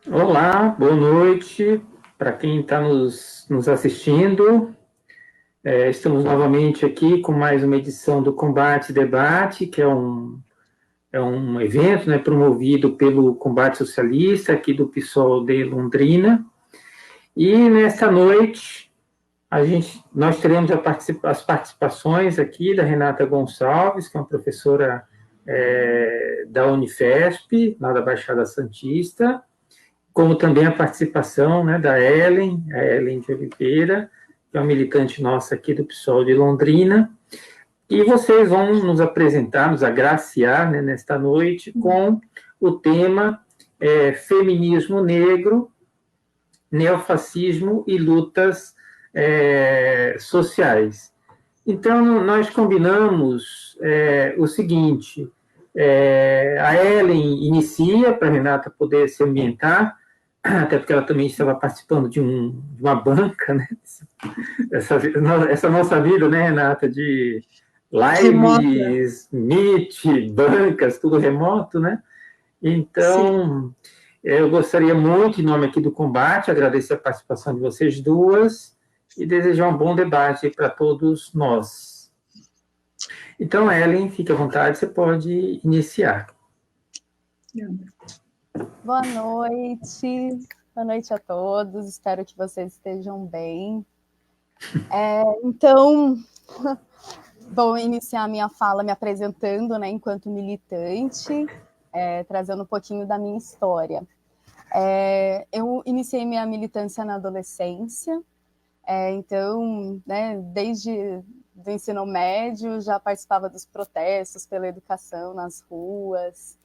Olá, boa noite para quem está nos assistindo. Estamos novamente aqui com mais uma edição do Combate e Debate, que é um evento, né, promovido pelo Combate Socialista aqui do PSOL de Londrina. E nesta noite nós teremos as participações aqui da Renata Gonçalves, que é uma professora da Unifesp, lá da Baixada Santista, como também a participação, né, da Ellen, a Ellen de Oliveira, que é uma militante nossa aqui do PSOL de Londrina, e vocês vão nos apresentar, nos agraciar, né, nesta noite com o tema Feminismo Negro, Neofascismo e Lutas Sociais. Então, nós combinamos o seguinte: a Ellen inicia, para a Renata poder se ambientar, até porque ela também estava participando de uma banca, né? Essa nossa vida, né, Renata, de Remota, lives, meet, bancas, tudo remoto, né? sim. Então, eu gostaria muito, em nome aqui do combate, agradecer a participação de vocês duas e desejar um bom debate para todos nós. Então, Ellen, fique à vontade, você pode iniciar. Boa noite a todos, espero que vocês estejam bem. Então, vou iniciar minha fala me apresentando, né, enquanto militante, trazendo um pouquinho da minha história. Eu iniciei minha militância na adolescência, então, né, desde o ensino médio já participava dos protestos pela educação nas ruas,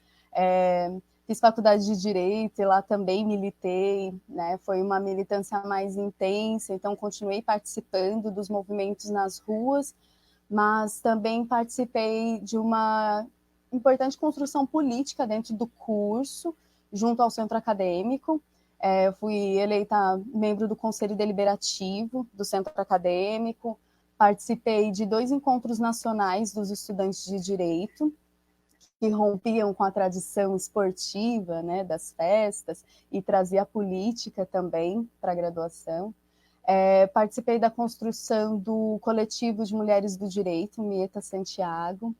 fiz faculdade de Direito e lá também militei, né, foi uma militância mais intensa, então continuei participando dos movimentos nas ruas, mas também participei de uma importante construção política dentro do curso, junto ao centro acadêmico. Eu fui eleita membro do Conselho Deliberativo do centro acadêmico, participei de 2 encontros nacionais dos estudantes de Direito, que rompiam com a tradição esportiva, né, das festas, e trazia a política também para a graduação. Participei da construção do coletivo de mulheres do direito, Mieta Santiago,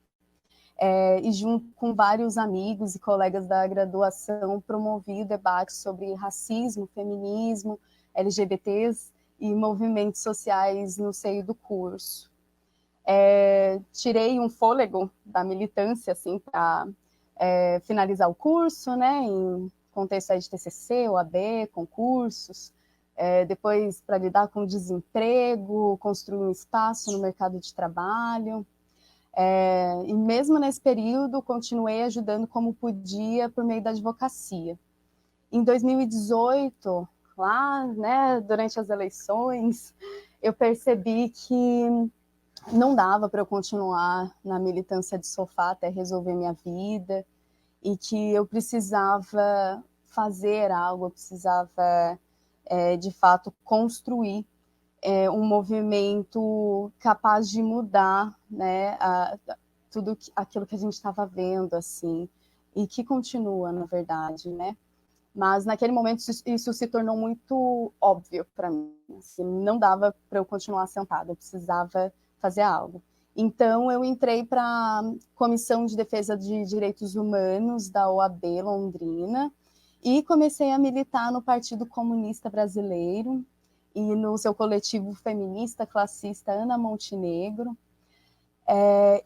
e junto com vários amigos e colegas da graduação promovi o debate sobre racismo, feminismo, LGBTs e movimentos sociais no seio do curso. Tirei um fôlego da militância assim para finalizar o curso, né, em contexto aí de TCC, OAB, concursos, depois para lidar com o desemprego, construir um espaço no mercado de trabalho. E mesmo nesse período, continuei ajudando como podia por meio da advocacia. Em 2018, lá, né, durante as eleições, eu percebi que não dava para eu continuar na militância de sofá até resolver minha vida e que eu precisava fazer algo, eu precisava, de fato, construir um movimento capaz de mudar, né, tudo aquilo que a gente estava vendo, assim, e que continua, na verdade, né? Mas naquele momento isso se tornou muito óbvio para mim. Assim, não dava para eu continuar sentada, eu precisava fazer algo. Então eu entrei para a Comissão de Defesa de Direitos Humanos da OAB Londrina e comecei a militar no Partido Comunista Brasileiro e no seu coletivo feminista classista Ana Montenegro.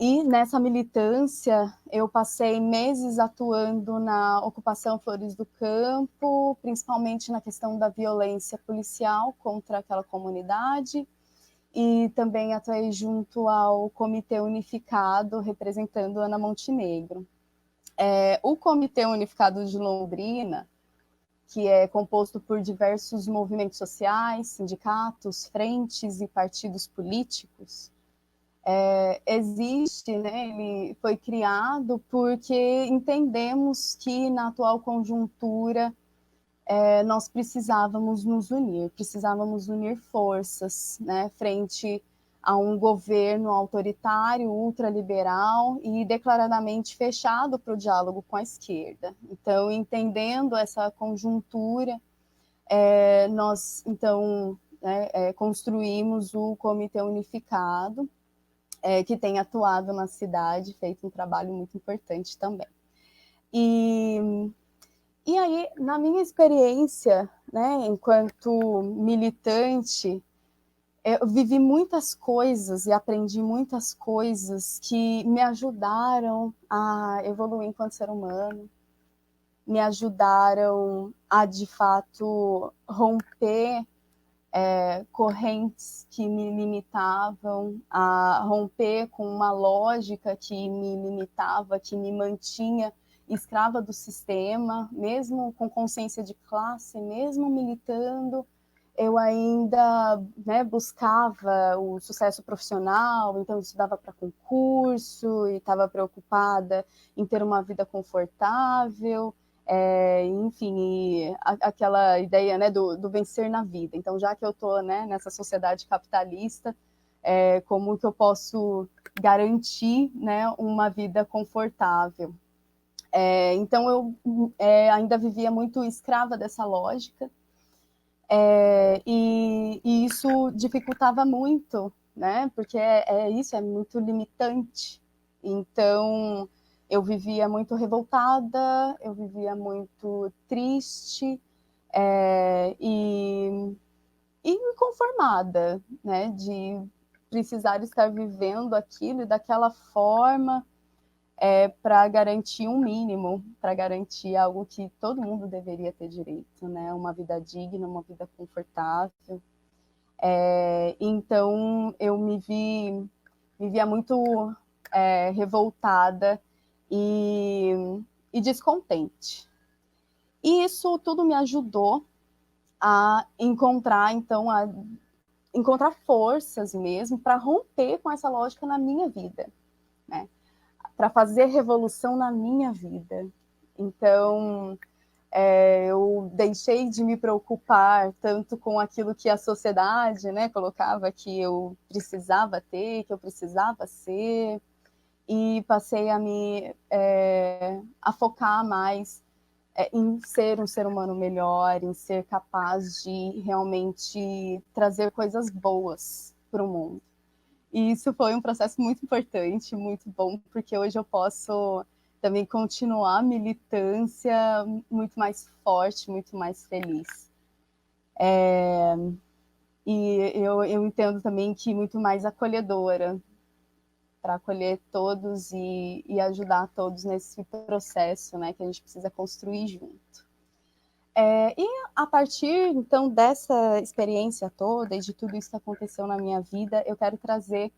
E nessa militância eu passei meses atuando na ocupação Flores do Campo, principalmente na questão da violência policial contra aquela comunidade, e também atuei junto ao Comitê Unificado, representando Ana Montenegro. O Comitê Unificado de Londrina, que é composto por diversos movimentos sociais, sindicatos, frentes e partidos políticos, existe, né, ele foi criado porque entendemos que na atual conjuntura nós precisávamos unir forças, né, frente a um governo autoritário, ultraliberal e declaradamente fechado para o diálogo com a esquerda. Então, entendendo essa conjuntura, nós, então, construímos o Comitê Unificado, que tem atuado na cidade, feito um trabalho muito importante também. E aí, na minha experiência, né, enquanto militante, eu vivi muitas coisas e aprendi muitas coisas que me ajudaram a evoluir enquanto ser humano, me ajudaram a, de fato, romper correntes que me limitavam, a romper com uma lógica que me limitava, que me mantinha escrava do sistema, mesmo com consciência de classe, mesmo militando, eu ainda, né, buscava o sucesso profissional, então eu estudava para concurso e estava preocupada em ter uma vida confortável, enfim, aquela ideia, né, do vencer na vida. Então, já que eu estou, né, nessa sociedade capitalista, como que eu posso garantir, né, uma vida confortável? Então, eu ainda vivia muito escrava dessa lógica, e isso dificultava muito, né? Porque isso é muito limitante. Então, eu vivia muito revoltada, eu vivia muito triste e inconformada, né? De precisar estar vivendo aquilo e daquela forma para garantir um mínimo, para garantir algo que todo mundo deveria ter direito, né? Uma vida digna, uma vida confortável. Então, eu vivia muito revoltada e descontente. E isso tudo me ajudou a encontrar, então, encontrar forças mesmo para romper com essa lógica na minha vida, né? Para fazer revolução na minha vida. Então, eu deixei de me preocupar tanto com aquilo que a sociedade, né, colocava que eu precisava ter, que eu precisava ser, e passei a focar mais em ser um ser humano melhor, em ser capaz de realmente trazer coisas boas para o mundo. E isso foi um processo muito importante, muito bom, porque hoje eu posso também continuar a militância muito mais forte, muito mais feliz. E eu entendo também que muito mais acolhedora, para acolher todos e ajudar todos nesse processo, né, que a gente precisa construir junto. E a partir, então, dessa experiência toda e de tudo isso que aconteceu na minha vida, eu quero trazer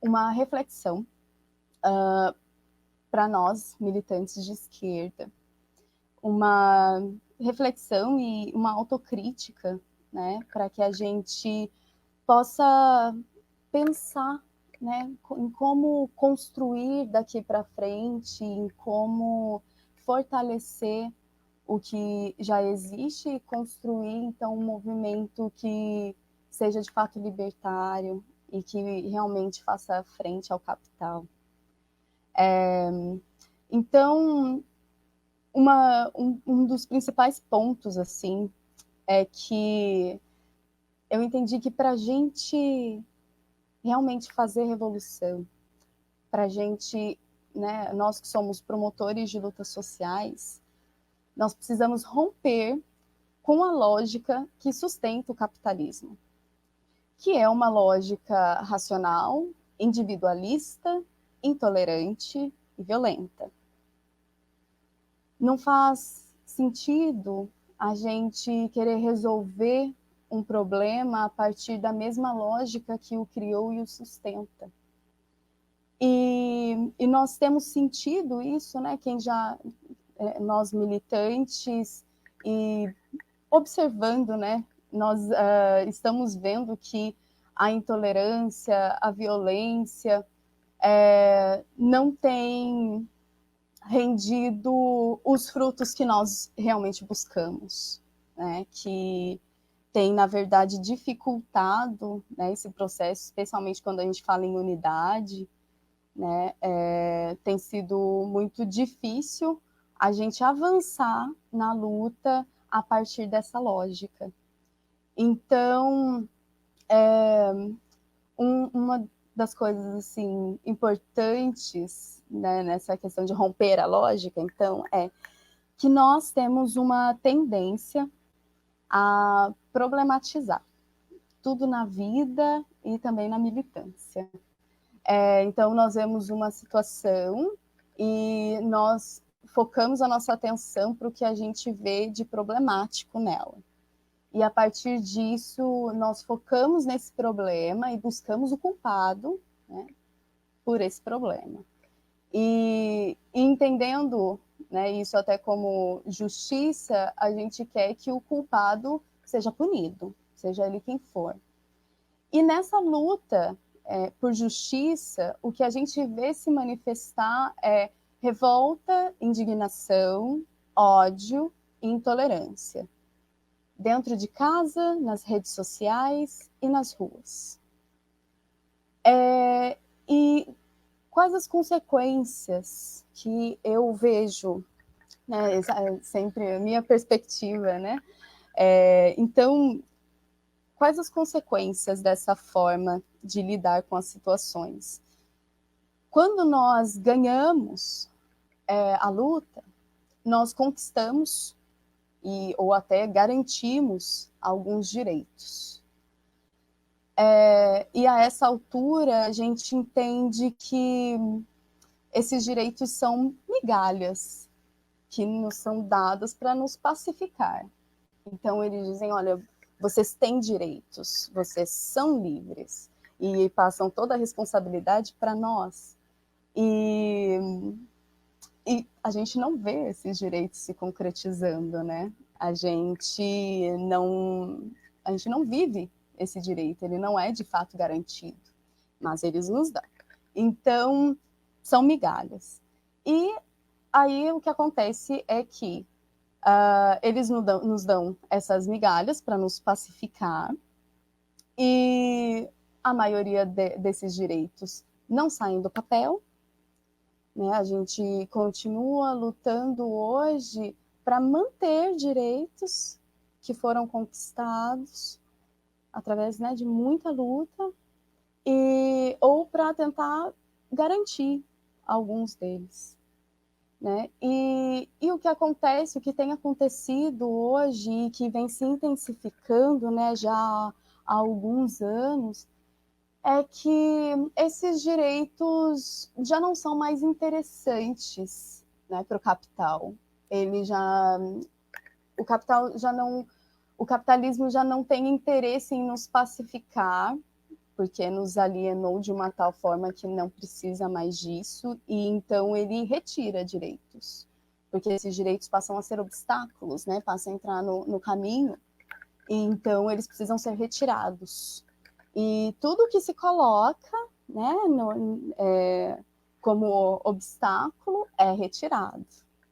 uma reflexão para nós, militantes de esquerda. Uma reflexão e uma autocrítica, né, para que a gente possa pensar, né, em como construir daqui para frente, em como fortalecer o que já existe e construir, então, um movimento que seja de fato libertário e que realmente faça frente ao capital. Então, um dos principais pontos, assim, é que eu entendi que para a gente realmente fazer revolução, para a gente, né, nós que somos promotores de lutas sociais, nós precisamos romper com a lógica que sustenta o capitalismo, que é uma lógica racional, individualista, intolerante e violenta. Não faz sentido a gente querer resolver um problema a partir da mesma lógica que o criou e o sustenta. E nós temos sentido isso, né? Nós militantes e observando, né? Nós estamos vendo que a intolerância, a violência não tem rendido os frutos que nós realmente buscamos, né? Que tem, na verdade, dificultado, né, esse processo, especialmente quando a gente fala em unidade, né, tem sido muito difícil a gente avançar na luta a partir dessa lógica. Então, uma das coisas assim importantes, né, nessa questão de romper a lógica, então, é que nós temos uma tendência a problematizar tudo na vida e também na militância. Então, nós vemos uma situação e nós focamos a nossa atenção para o que a gente vê de problemático nela. E a partir disso, nós focamos nesse problema e buscamos o culpado, né, por esse problema. E entendendo, né, isso até como justiça, a gente quer que o culpado seja punido, seja ele quem for. E nessa luta por justiça, o que a gente vê se manifestar é revolta, indignação, ódio e intolerância. Dentro de casa, nas redes sociais e nas ruas. E quais as consequências que eu vejo, né, sempre a minha perspectiva, né? Então, quais as consequências dessa forma de lidar com as situações? Quando nós ganhamos a luta, nós conquistamos ou até garantimos alguns direitos. E a essa altura, a gente entende que esses direitos são migalhas que nos são dadas para nos pacificar. Então, eles dizem, olha, vocês têm direitos, vocês são livres, e passam toda a responsabilidade para nós. E a gente não vê esses direitos se concretizando, né? A gente não vive esse direito, ele não é de fato garantido, mas eles nos dão. Então, são migalhas. E aí o que acontece é que eles nos dão essas migalhas para nos pacificar, e a maioria desses direitos não saem do papel, né? A gente continua lutando hoje para manter direitos que foram conquistados através, né, de muita luta, ou para tentar garantir alguns deles. Né? E o que acontece, o que tem acontecido hoje e que vem se intensificando, né, já há alguns anos, é que esses direitos já não são mais interessantes, né, para o capital. O capitalismo já não tem interesse em nos pacificar, porque nos alienou de uma tal forma que não precisa mais disso, e então ele retira direitos, porque esses direitos passam a ser obstáculos, né? Passam a entrar no caminho, e então eles precisam ser retirados. E tudo que se coloca, né, como obstáculo é retirado.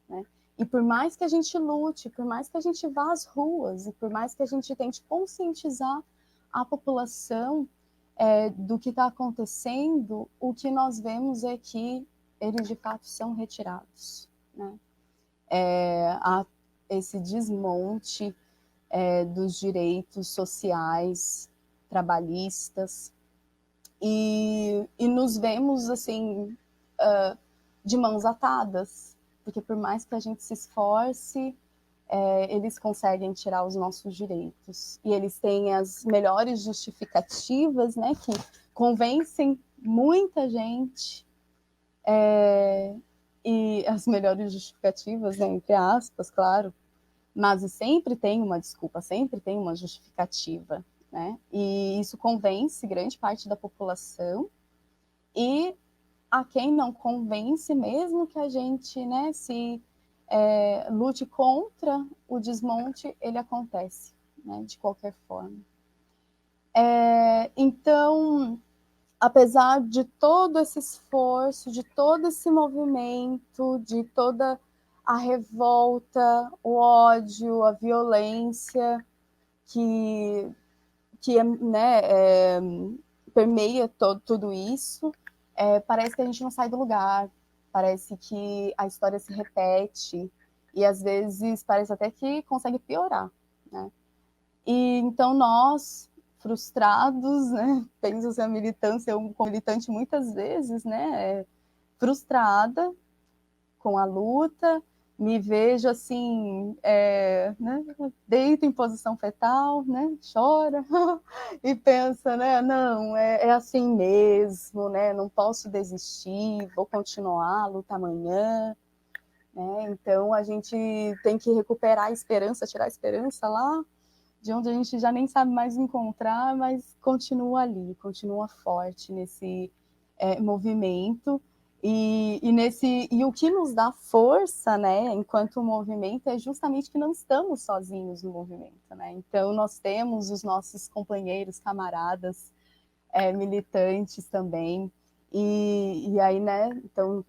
Né? E por mais que a gente lute, por mais que a gente vá às ruas, e por mais que a gente tente conscientizar a população do que está acontecendo, o que nós vemos é que eles de fato são retirados. Né? Há esse desmonte dos direitos sociais, trabalhistas, e nos vemos assim de mãos atadas, porque por mais que a gente se esforce, eles conseguem tirar os nossos direitos. E eles têm as melhores justificativas, né, que convencem muita gente, e as melhores justificativas, né, entre aspas, claro, mas sempre tem uma desculpa, sempre tem uma justificativa, né? E isso convence grande parte da população, e a quem não convence, mesmo que a gente, né, se lute contra o desmonte, ele acontece, né, de qualquer forma. Então, apesar de todo esse esforço, de todo esse movimento, de toda a revolta, o ódio, a violência que né, permeia tudo isso, parece que a gente não sai do lugar, parece que a história se repete, e às vezes parece até que consegue piorar, né? E então nós, frustrados, né, penso assim, a militância, eu como militante muitas vezes, né, frustrada com a luta, me vejo assim, né, deito em posição fetal, né, chora e pensa, né, não, é assim mesmo, né, não posso desistir, vou continuar a luta amanhã, né, então a gente tem que recuperar a esperança, tirar a esperança lá de onde a gente já nem sabe mais encontrar, mas continua ali, continua forte nesse movimento. E o que nos dá força, né, enquanto movimento, é justamente que não estamos sozinhos no movimento, né? Então nós temos os nossos companheiros, camaradas, militantes também. E aí, né, então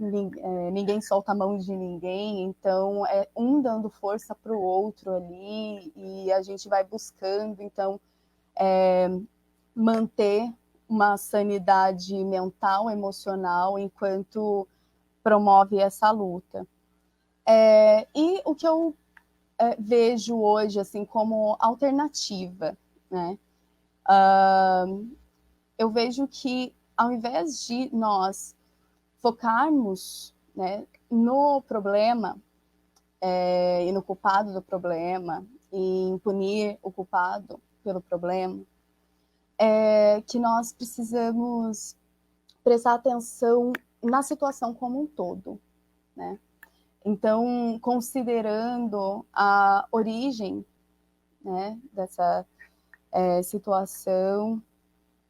ninguém solta a mão de ninguém, então é um dando força para o outro ali, e a gente vai buscando, então, manter uma sanidade mental, emocional, enquanto promove essa luta. E o que eu vejo hoje, assim, como alternativa, né? Eu vejo que, ao invés de nós focarmos, né, no problema e no culpado do problema, e em punir o culpado pelo problema, que nós precisamos prestar atenção na situação como um todo, né? Então, considerando a origem, né, dessa situação,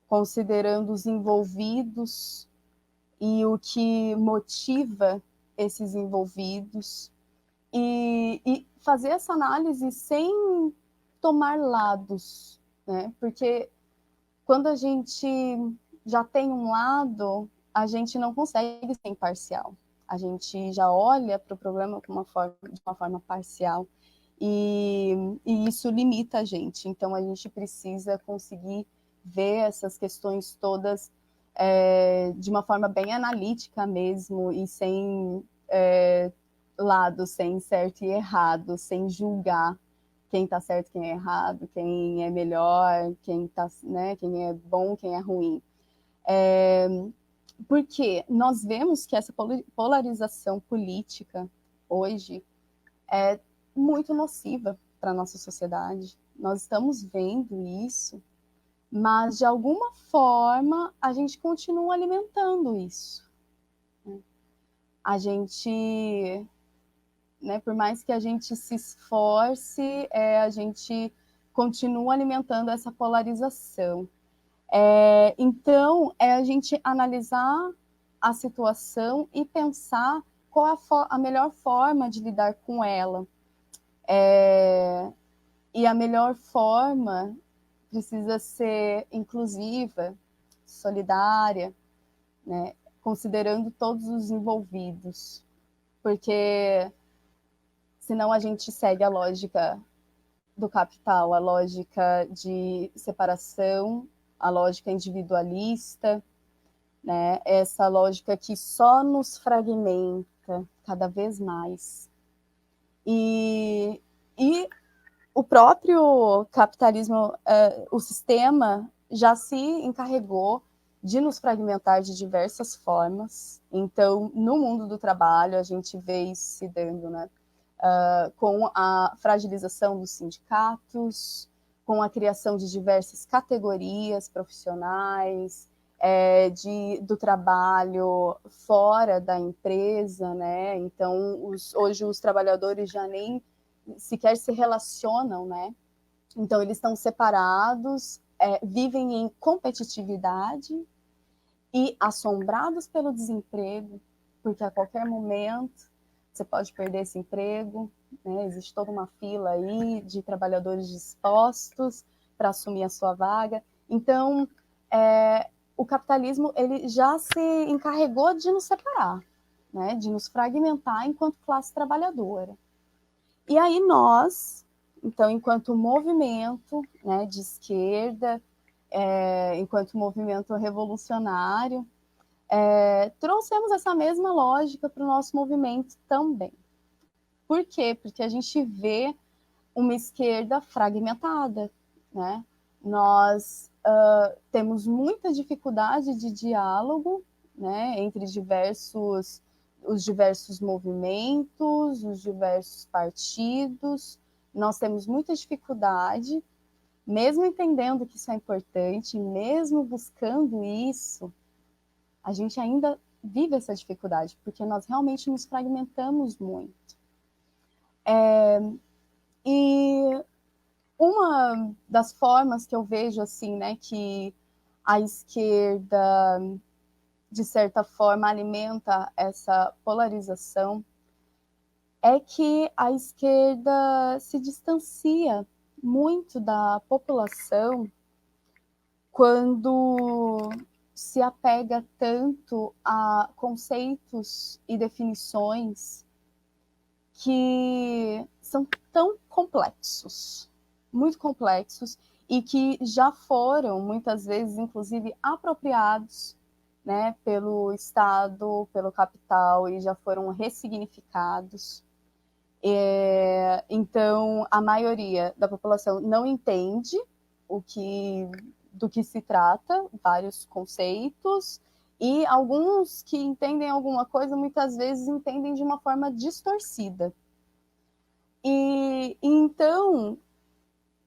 considerando os envolvidos e o que motiva esses envolvidos, e fazer essa análise sem tomar lados, né? Porque quando a gente já tem um lado, a gente não consegue ser imparcial. A gente já olha para o problema de uma forma parcial, e isso limita a gente. Então, a gente precisa conseguir ver essas questões todas de uma forma bem analítica mesmo, e sem lado, sem certo e errado, sem julgar quem está certo, quem é errado, quem é melhor, né, quem é bom, quem é ruim. Porque nós vemos que essa polarização política hoje é muito nociva para a nossa sociedade. Nós estamos vendo isso, mas de alguma forma a gente continua alimentando isso. A gente, né, por mais que a gente se esforce, a gente continua alimentando essa polarização. Então, a gente analisar a situação e pensar qual a melhor forma de lidar com ela. E a melhor forma precisa ser inclusiva, solidária, né, considerando todos os envolvidos, porque senão a gente segue a lógica do capital, a lógica de separação, a lógica individualista, né, essa lógica que só nos fragmenta cada vez mais. E o próprio capitalismo, o sistema já se encarregou de nos fragmentar de diversas formas. Então, no mundo do trabalho, a gente vê isso se dando, né? Com a fragilização dos sindicatos, com a criação de diversas categorias profissionais, do trabalho fora da empresa, né? Então, hoje os trabalhadores já nem sequer se relacionam, né? Então, eles estão separados, vivem em competitividade e assombrados pelo desemprego, porque a qualquer momento você pode perder esse emprego, né? Existe toda uma fila aí de trabalhadores dispostos para assumir a sua vaga. Então, o capitalismo ele já se encarregou de nos separar, né? De nos fragmentar enquanto classe trabalhadora. E aí nós, Então, enquanto movimento, né, de esquerda, enquanto movimento revolucionário, trouxemos essa mesma lógica para o nosso movimento também. Por quê? Porque a gente vê uma esquerda fragmentada, né? Nós temos muita dificuldade de diálogo, né, entre os diversos movimentos, os diversos partidos. Nós temos muita dificuldade, mesmo entendendo que isso é importante, mesmo buscando isso, a gente ainda vive essa dificuldade, porque nós realmente nos fragmentamos muito. E uma das formas que eu vejo assim, né, que a esquerda, de certa forma, alimenta essa polarização, é que a esquerda se distancia muito da população quando se apega tanto a conceitos e definições que são tão complexos, muito complexos, e que já foram, muitas vezes, inclusive, apropriados, né, pelo Estado, pelo capital, e já foram ressignificados. Então, a maioria da população não entende do que se trata, vários conceitos, e alguns que entendem alguma coisa, muitas vezes entendem de uma forma distorcida. E então,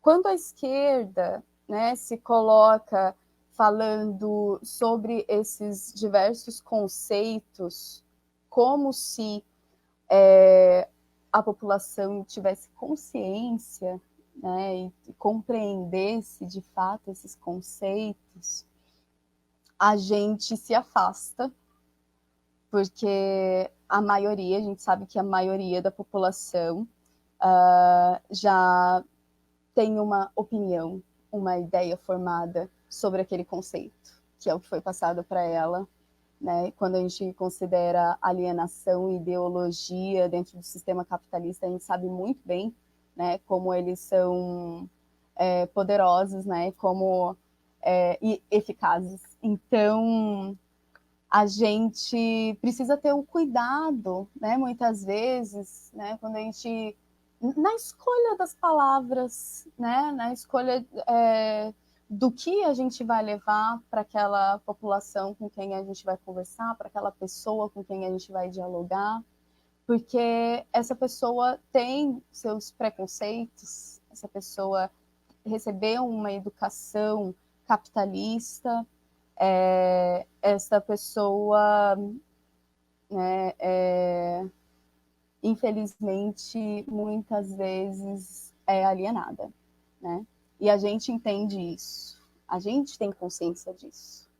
quando a esquerda, né, se coloca falando sobre esses diversos conceitos, como se a população tivesse consciência, né, e compreendesse de fato esses conceitos, a gente se afasta, porque a gente sabe que a maioria da população já tem uma opinião, uma ideia formada sobre aquele conceito, que é o que foi passado para ela, né? Quando a gente considera alienação e ideologia dentro do sistema capitalista, a gente sabe muito bem, né, como eles são poderosos, né, como e eficazes. Então, a gente precisa ter um cuidado, né, muitas vezes, né, quando a gente na escolha das palavras, né, na escolha do que a gente vai levar para aquela população com quem a gente vai conversar, para aquela pessoa com quem a gente vai dialogar, porque essa pessoa tem seus preconceitos, essa pessoa recebeu uma educação capitalista, essa pessoa, né, infelizmente, muitas vezes é alienada, né? E a gente entende isso, a gente tem consciência disso,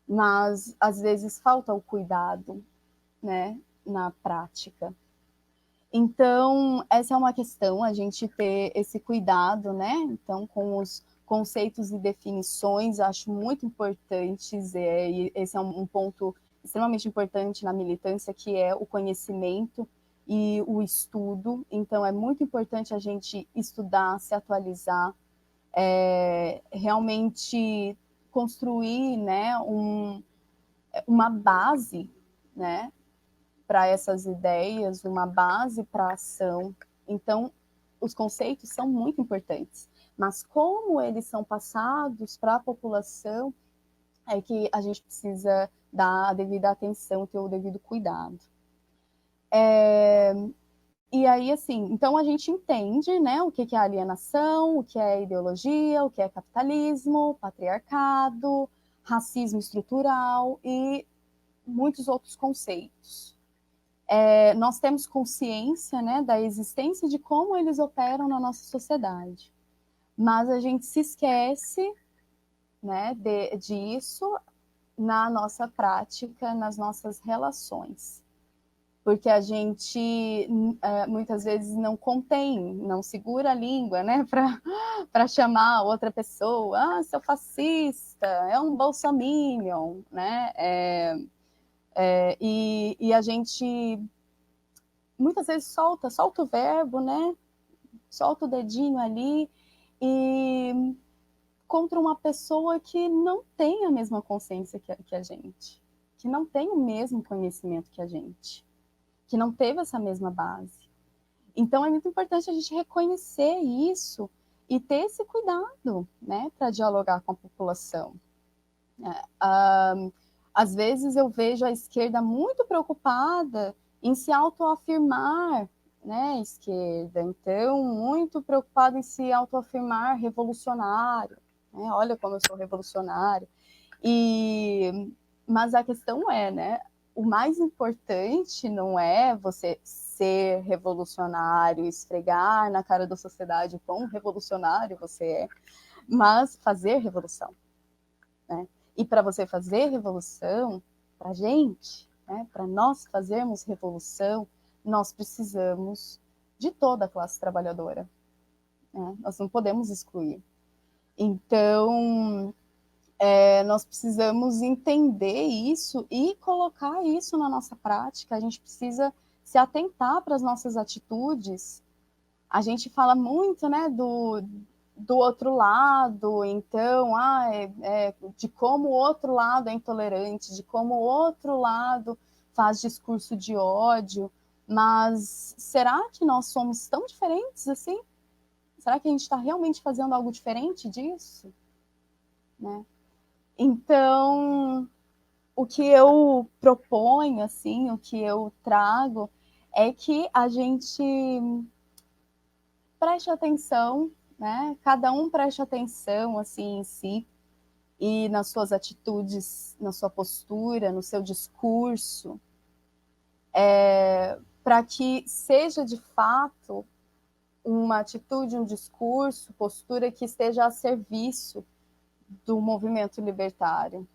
mas às vezes falta o cuidado, né, na prática. Então, essa é uma questão, a gente ter esse cuidado, né? Então, com os conceitos e definições, acho muito importantes, e esse é um ponto extremamente importante na militância, que é o conhecimento e o estudo. Então, é muito importante a gente estudar, se atualizar, realmente construir, né, uma base, né, para essas ideias, uma base para a ação. Então, os conceitos são muito importantes, mas como eles são passados para a população é que a gente precisa dar a devida atenção, ter o devido cuidado. E aí, assim, então a gente entende, né, o que é alienação, o que é ideologia, o que é capitalismo, patriarcado, racismo estrutural e muitos outros conceitos. Nós temos consciência, né, da existência de como eles operam na nossa sociedade, mas a gente se esquece, né, disso na nossa prática, nas nossas relações, porque a gente muitas vezes não contém, não segura a língua, né, para chamar outra pessoa, seu fascista, é um bolsominion, né, e a gente muitas vezes solta o verbo, né, solta o dedinho ali e contra uma pessoa que não tem a mesma consciência que a gente, que não tem o mesmo conhecimento que a gente, que não teve essa mesma base. Então, é muito importante a gente reconhecer isso e ter esse cuidado, né, para dialogar com a população. Às vezes eu vejo a esquerda muito preocupada em se autoafirmar, né, esquerda, então, muito preocupada em se autoafirmar revolucionário, né, olha como eu sou revolucionário. Mas a questão é, né, o mais importante não é você ser revolucionário, esfregar na cara da sociedade o quão revolucionário você é, mas fazer revolução, né? E para você fazer revolução, para a gente, né, para nós fazermos revolução, nós precisamos de toda a classe trabalhadora, né? Nós não podemos excluir. Então, nós precisamos entender isso e colocar isso na nossa prática. A gente precisa se atentar para as nossas atitudes. A gente fala muito, né, do outro lado, então, de como o outro lado é intolerante, de como o outro lado faz discurso de ódio, mas será que nós somos tão diferentes assim? Será que a gente está realmente fazendo algo diferente disso? Né? Então, o que eu proponho, assim, o que eu trago é que a gente preste atenção, né? Cada um preste atenção, assim, em si e nas suas atitudes, na sua postura, no seu discurso, para que seja, de fato, uma atitude, um discurso, postura que esteja a serviço do movimento libertário.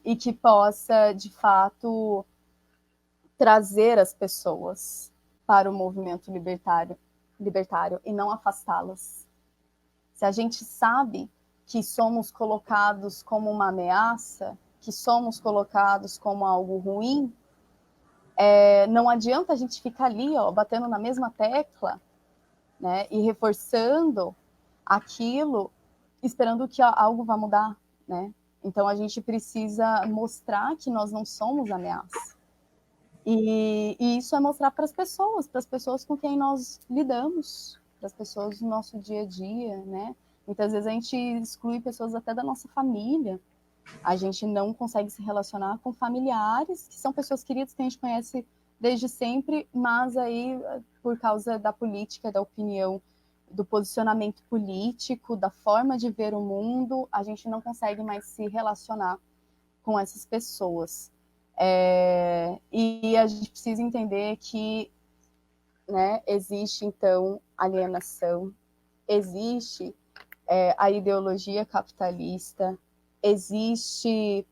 E que possa, de fato, trazer as pessoas para o movimento libertário e não afastá-las. Se a gente sabe que somos colocados como uma ameaça, que somos colocados como algo ruim, não adianta a gente ficar ali, ó, batendo na mesma tecla, né, e reforçando aquilo, esperando que algo vá mudar, né? Então, a gente precisa mostrar que nós não somos ameaça. E isso é mostrar para as pessoas com quem nós lidamos, para as pessoas do nosso dia a dia, né? Muitas vezes a gente exclui pessoas até da nossa família. A gente não consegue se relacionar com familiares, que são pessoas queridas que a gente conhece desde sempre, mas aí, por causa da política, da opinião, do posicionamento político, da forma de ver o mundo, a gente não consegue mais se relacionar com essas pessoas. E a gente precisa entender que, né, existe, então, alienação, existe a ideologia capitalista, existe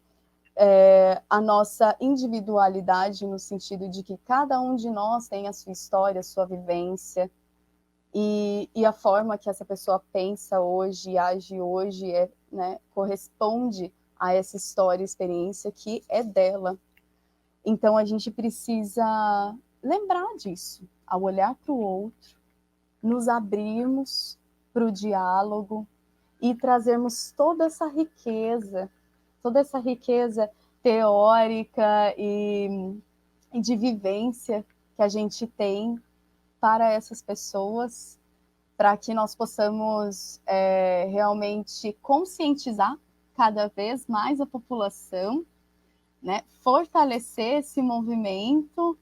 a nossa individualidade, no sentido de que cada um de nós tem a sua história, a sua vivência, e a forma que essa pessoa pensa hoje, age hoje, né, corresponde a essa história e experiência que é dela. Então, a gente precisa lembrar disso, ao olhar para o outro, nos abrirmos para o diálogo e trazermos toda essa riqueza teórica e de vivência que a gente tem para essas pessoas, para que nós possamos realmente conscientizar cada vez mais a população, né? Fortalecer esse movimento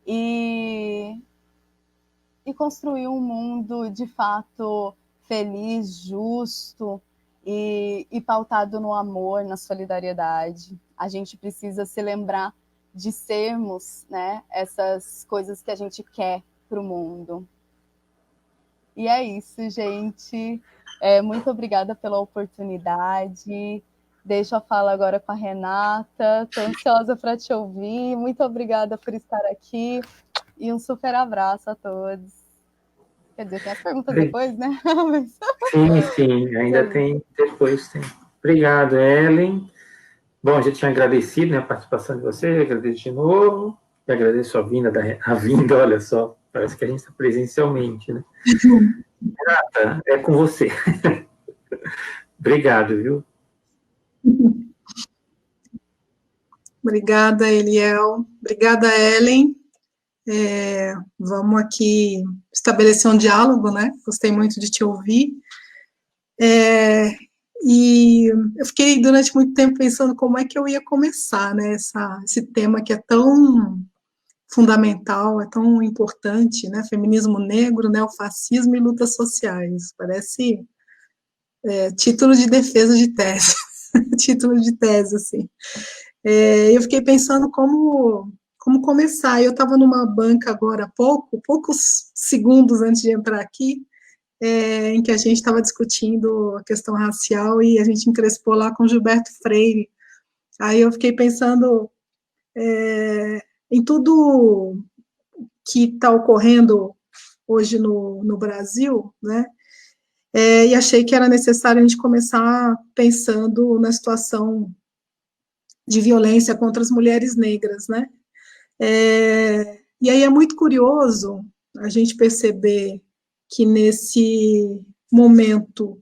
e construir um mundo de fato feliz, justo e pautado no amor, na solidariedade. A gente precisa se lembrar de sermos, né, essas coisas que a gente quer para o mundo. E é isso, gente. Muito obrigada pela oportunidade. Deixo a fala agora com a Renata. Estou ansiosa para te ouvir. Muito obrigada por estar aqui. E um super abraço a todos. Quer dizer, tem as perguntas depois, né? Sim, ainda tem, depois tem. Obrigado, Ellen. Bom, a gente tinha agradecido, né, a participação de você, agradeço de novo, e agradeço a vinda, olha só, Parece que a gente está presencialmente, né? Renata, é com você. Obrigado, viu? Obrigada, Eliel. Obrigada, Ellen. Vamos aqui estabelecer um diálogo, né? Gostei muito de te ouvir. E eu fiquei durante muito tempo pensando como é que eu ia começar, né? Esse tema que é tão fundamental, é tão importante, né? Feminismo negro, neofascismo e lutas sociais. Parece título de defesa de tese, título de tese, assim. Eu fiquei pensando como começar. Eu estava numa banca agora há poucos segundos antes de entrar aqui, em que a gente estava discutindo a questão racial e a gente encrespou lá com Gilberto Freire. Aí eu fiquei pensando em tudo que está ocorrendo hoje no Brasil, né? E achei que era necessário a gente começar pensando na situação de violência contra as mulheres negras, né? E aí é muito curioso a gente perceber que nesse momento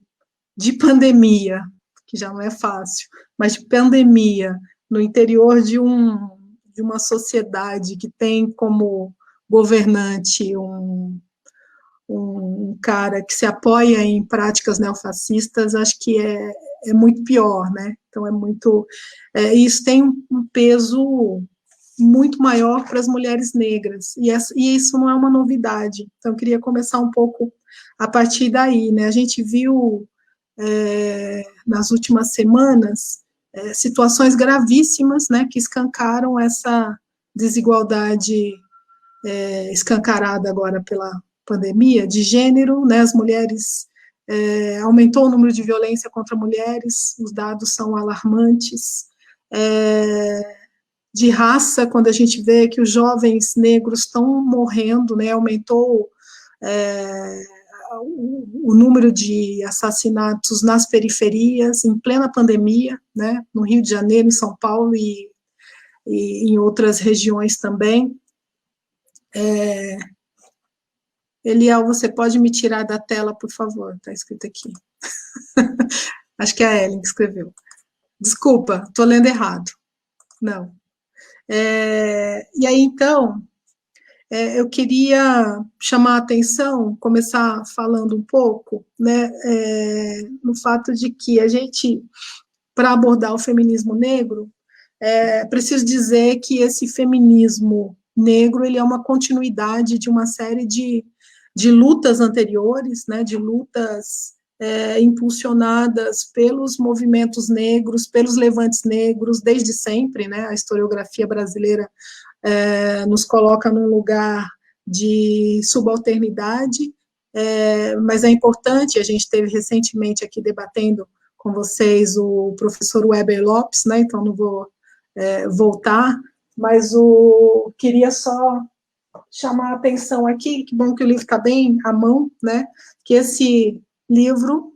de pandemia, que já não é fácil, mas de pandemia, no interior de uma sociedade que tem como governante um cara que se apoia em práticas neofascistas, acho que é muito pior, né? Então isso tem um peso muito maior para as mulheres negras, e isso não é uma novidade. Então, eu queria começar um pouco a partir daí, né? A gente viu nas últimas semanas situações gravíssimas, né, que escancaram essa desigualdade escancarada agora pela pandemia de gênero, né? As mulheres aumentou o número de violência contra mulheres, os dados são alarmantes. De raça, quando a gente vê que os jovens negros estão morrendo, né? Aumentou o número de assassinatos nas periferias, em plena pandemia, né? No Rio de Janeiro, em São Paulo e em outras regiões também. Eliel, você pode me tirar da tela, por favor? Está escrito aqui. Acho que é a Ellen que escreveu. Desculpa, estou lendo errado. Não. E aí, então, eu queria chamar a atenção, começar falando um pouco, né, no fato de que a gente, para abordar o feminismo negro, preciso dizer que esse feminismo negro ele é uma continuidade de uma série de lutas anteriores, né, de lutas impulsionadas pelos movimentos negros, pelos levantes negros, desde sempre, né, a historiografia brasileira nos coloca num lugar de subalternidade, mas é importante, a gente teve recentemente aqui debatendo com vocês o professor Weber Lopes, né, então não vou voltar, mas queria só chamar a atenção aqui, que bom que o livro está bem à mão, né, que esse livro,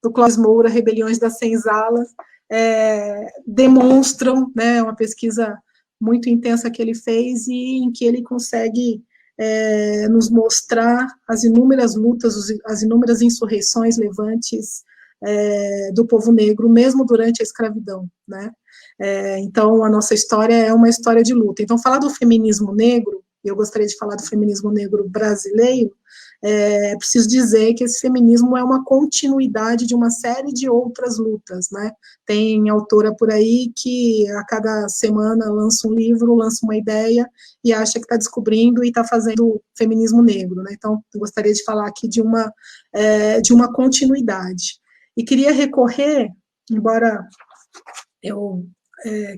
do Clóvis Moura, Rebeliões das Senzalas, demonstram, né, uma pesquisa muito intensa que ele fez e em que ele consegue nos mostrar as inúmeras lutas, as inúmeras insurreições, levantes do povo negro, mesmo durante a escravidão, né? Então, a nossa história é uma história de luta. Então, falar do feminismo negro, e eu gostaria de falar do feminismo negro brasileiro, preciso dizer que esse feminismo é uma continuidade de uma série de outras lutas, né? Tem autora por aí que a cada semana lança um livro, lança uma ideia e acha que está descobrindo e está fazendo feminismo negro, né? Então, eu gostaria de falar aqui de uma continuidade. E queria recorrer, embora eu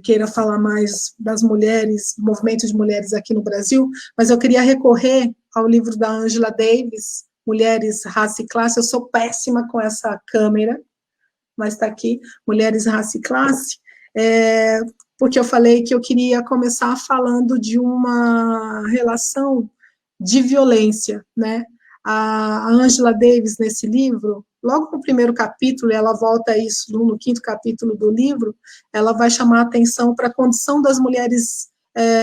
queira falar mais das mulheres, movimento de mulheres aqui no Brasil, mas eu queria recorrer ao livro da Angela Davis, Mulheres, Raça e Classe. Eu sou péssima com essa câmera, mas está aqui, Mulheres, Raça e Classe, porque eu falei que eu queria começar falando de uma relação de violência, né? A Angela Davis, nesse livro, logo no primeiro capítulo, ela volta a isso no quinto capítulo do livro, ela vai chamar a atenção para a condição das mulheres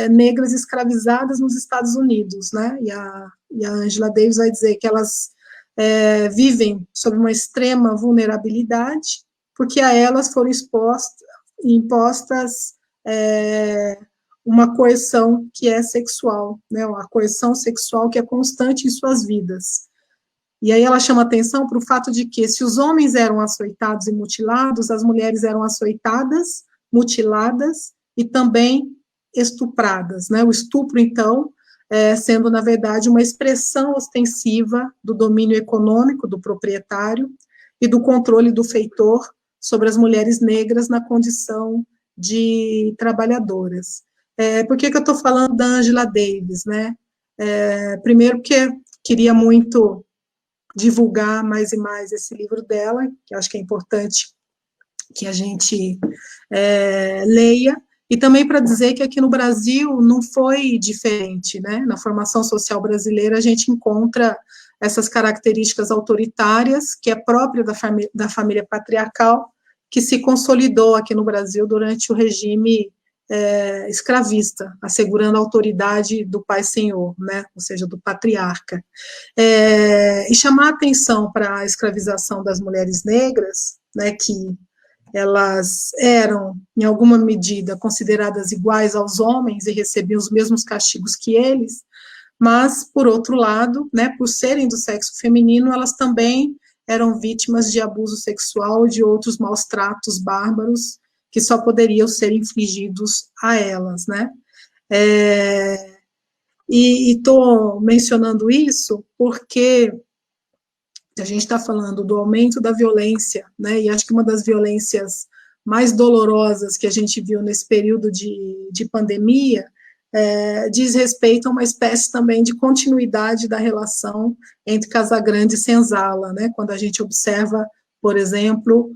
negras escravizadas nos Estados Unidos, né? E a Angela Davis vai dizer que elas vivem sob uma extrema vulnerabilidade, porque a elas foram impostas uma coerção que é sexual, né? Uma coerção sexual que é constante em suas vidas. E aí ela chama atenção para o fato de que, se os homens eram açoitados e mutilados, as mulheres eram açoitadas, mutiladas e também estupradas, né? O estupro, então, sendo, na verdade, uma expressão ostensiva do domínio econômico do proprietário e do controle do feitor sobre as mulheres negras na condição de trabalhadoras. Por que eu estou falando da Angela Davis, né? Primeiro porque queria muito divulgar mais e mais esse livro dela, que acho que é importante que a gente leia, e também para dizer que aqui no Brasil não foi diferente, né? Na formação social brasileira a gente encontra essas características autoritárias, que é própria da família patriarcal, que se consolidou aqui no Brasil durante o regime escravista, assegurando a autoridade do pai-senhor, né, ou seja, do patriarca. E chamar a atenção para a escravização das mulheres negras, né, que elas eram, em alguma medida, consideradas iguais aos homens e recebiam os mesmos castigos que eles, mas, por outro lado, né, por serem do sexo feminino, elas também eram vítimas de abuso sexual e de outros maus tratos bárbaros que só poderiam ser infligidos a elas, né? E estou mencionando isso porque a gente está falando do aumento da violência, né? E acho que uma das violências mais dolorosas que a gente viu nesse período de pandemia diz respeito a uma espécie também de continuidade da relação entre Casagrande e Senzala, né? Quando a gente observa, por exemplo,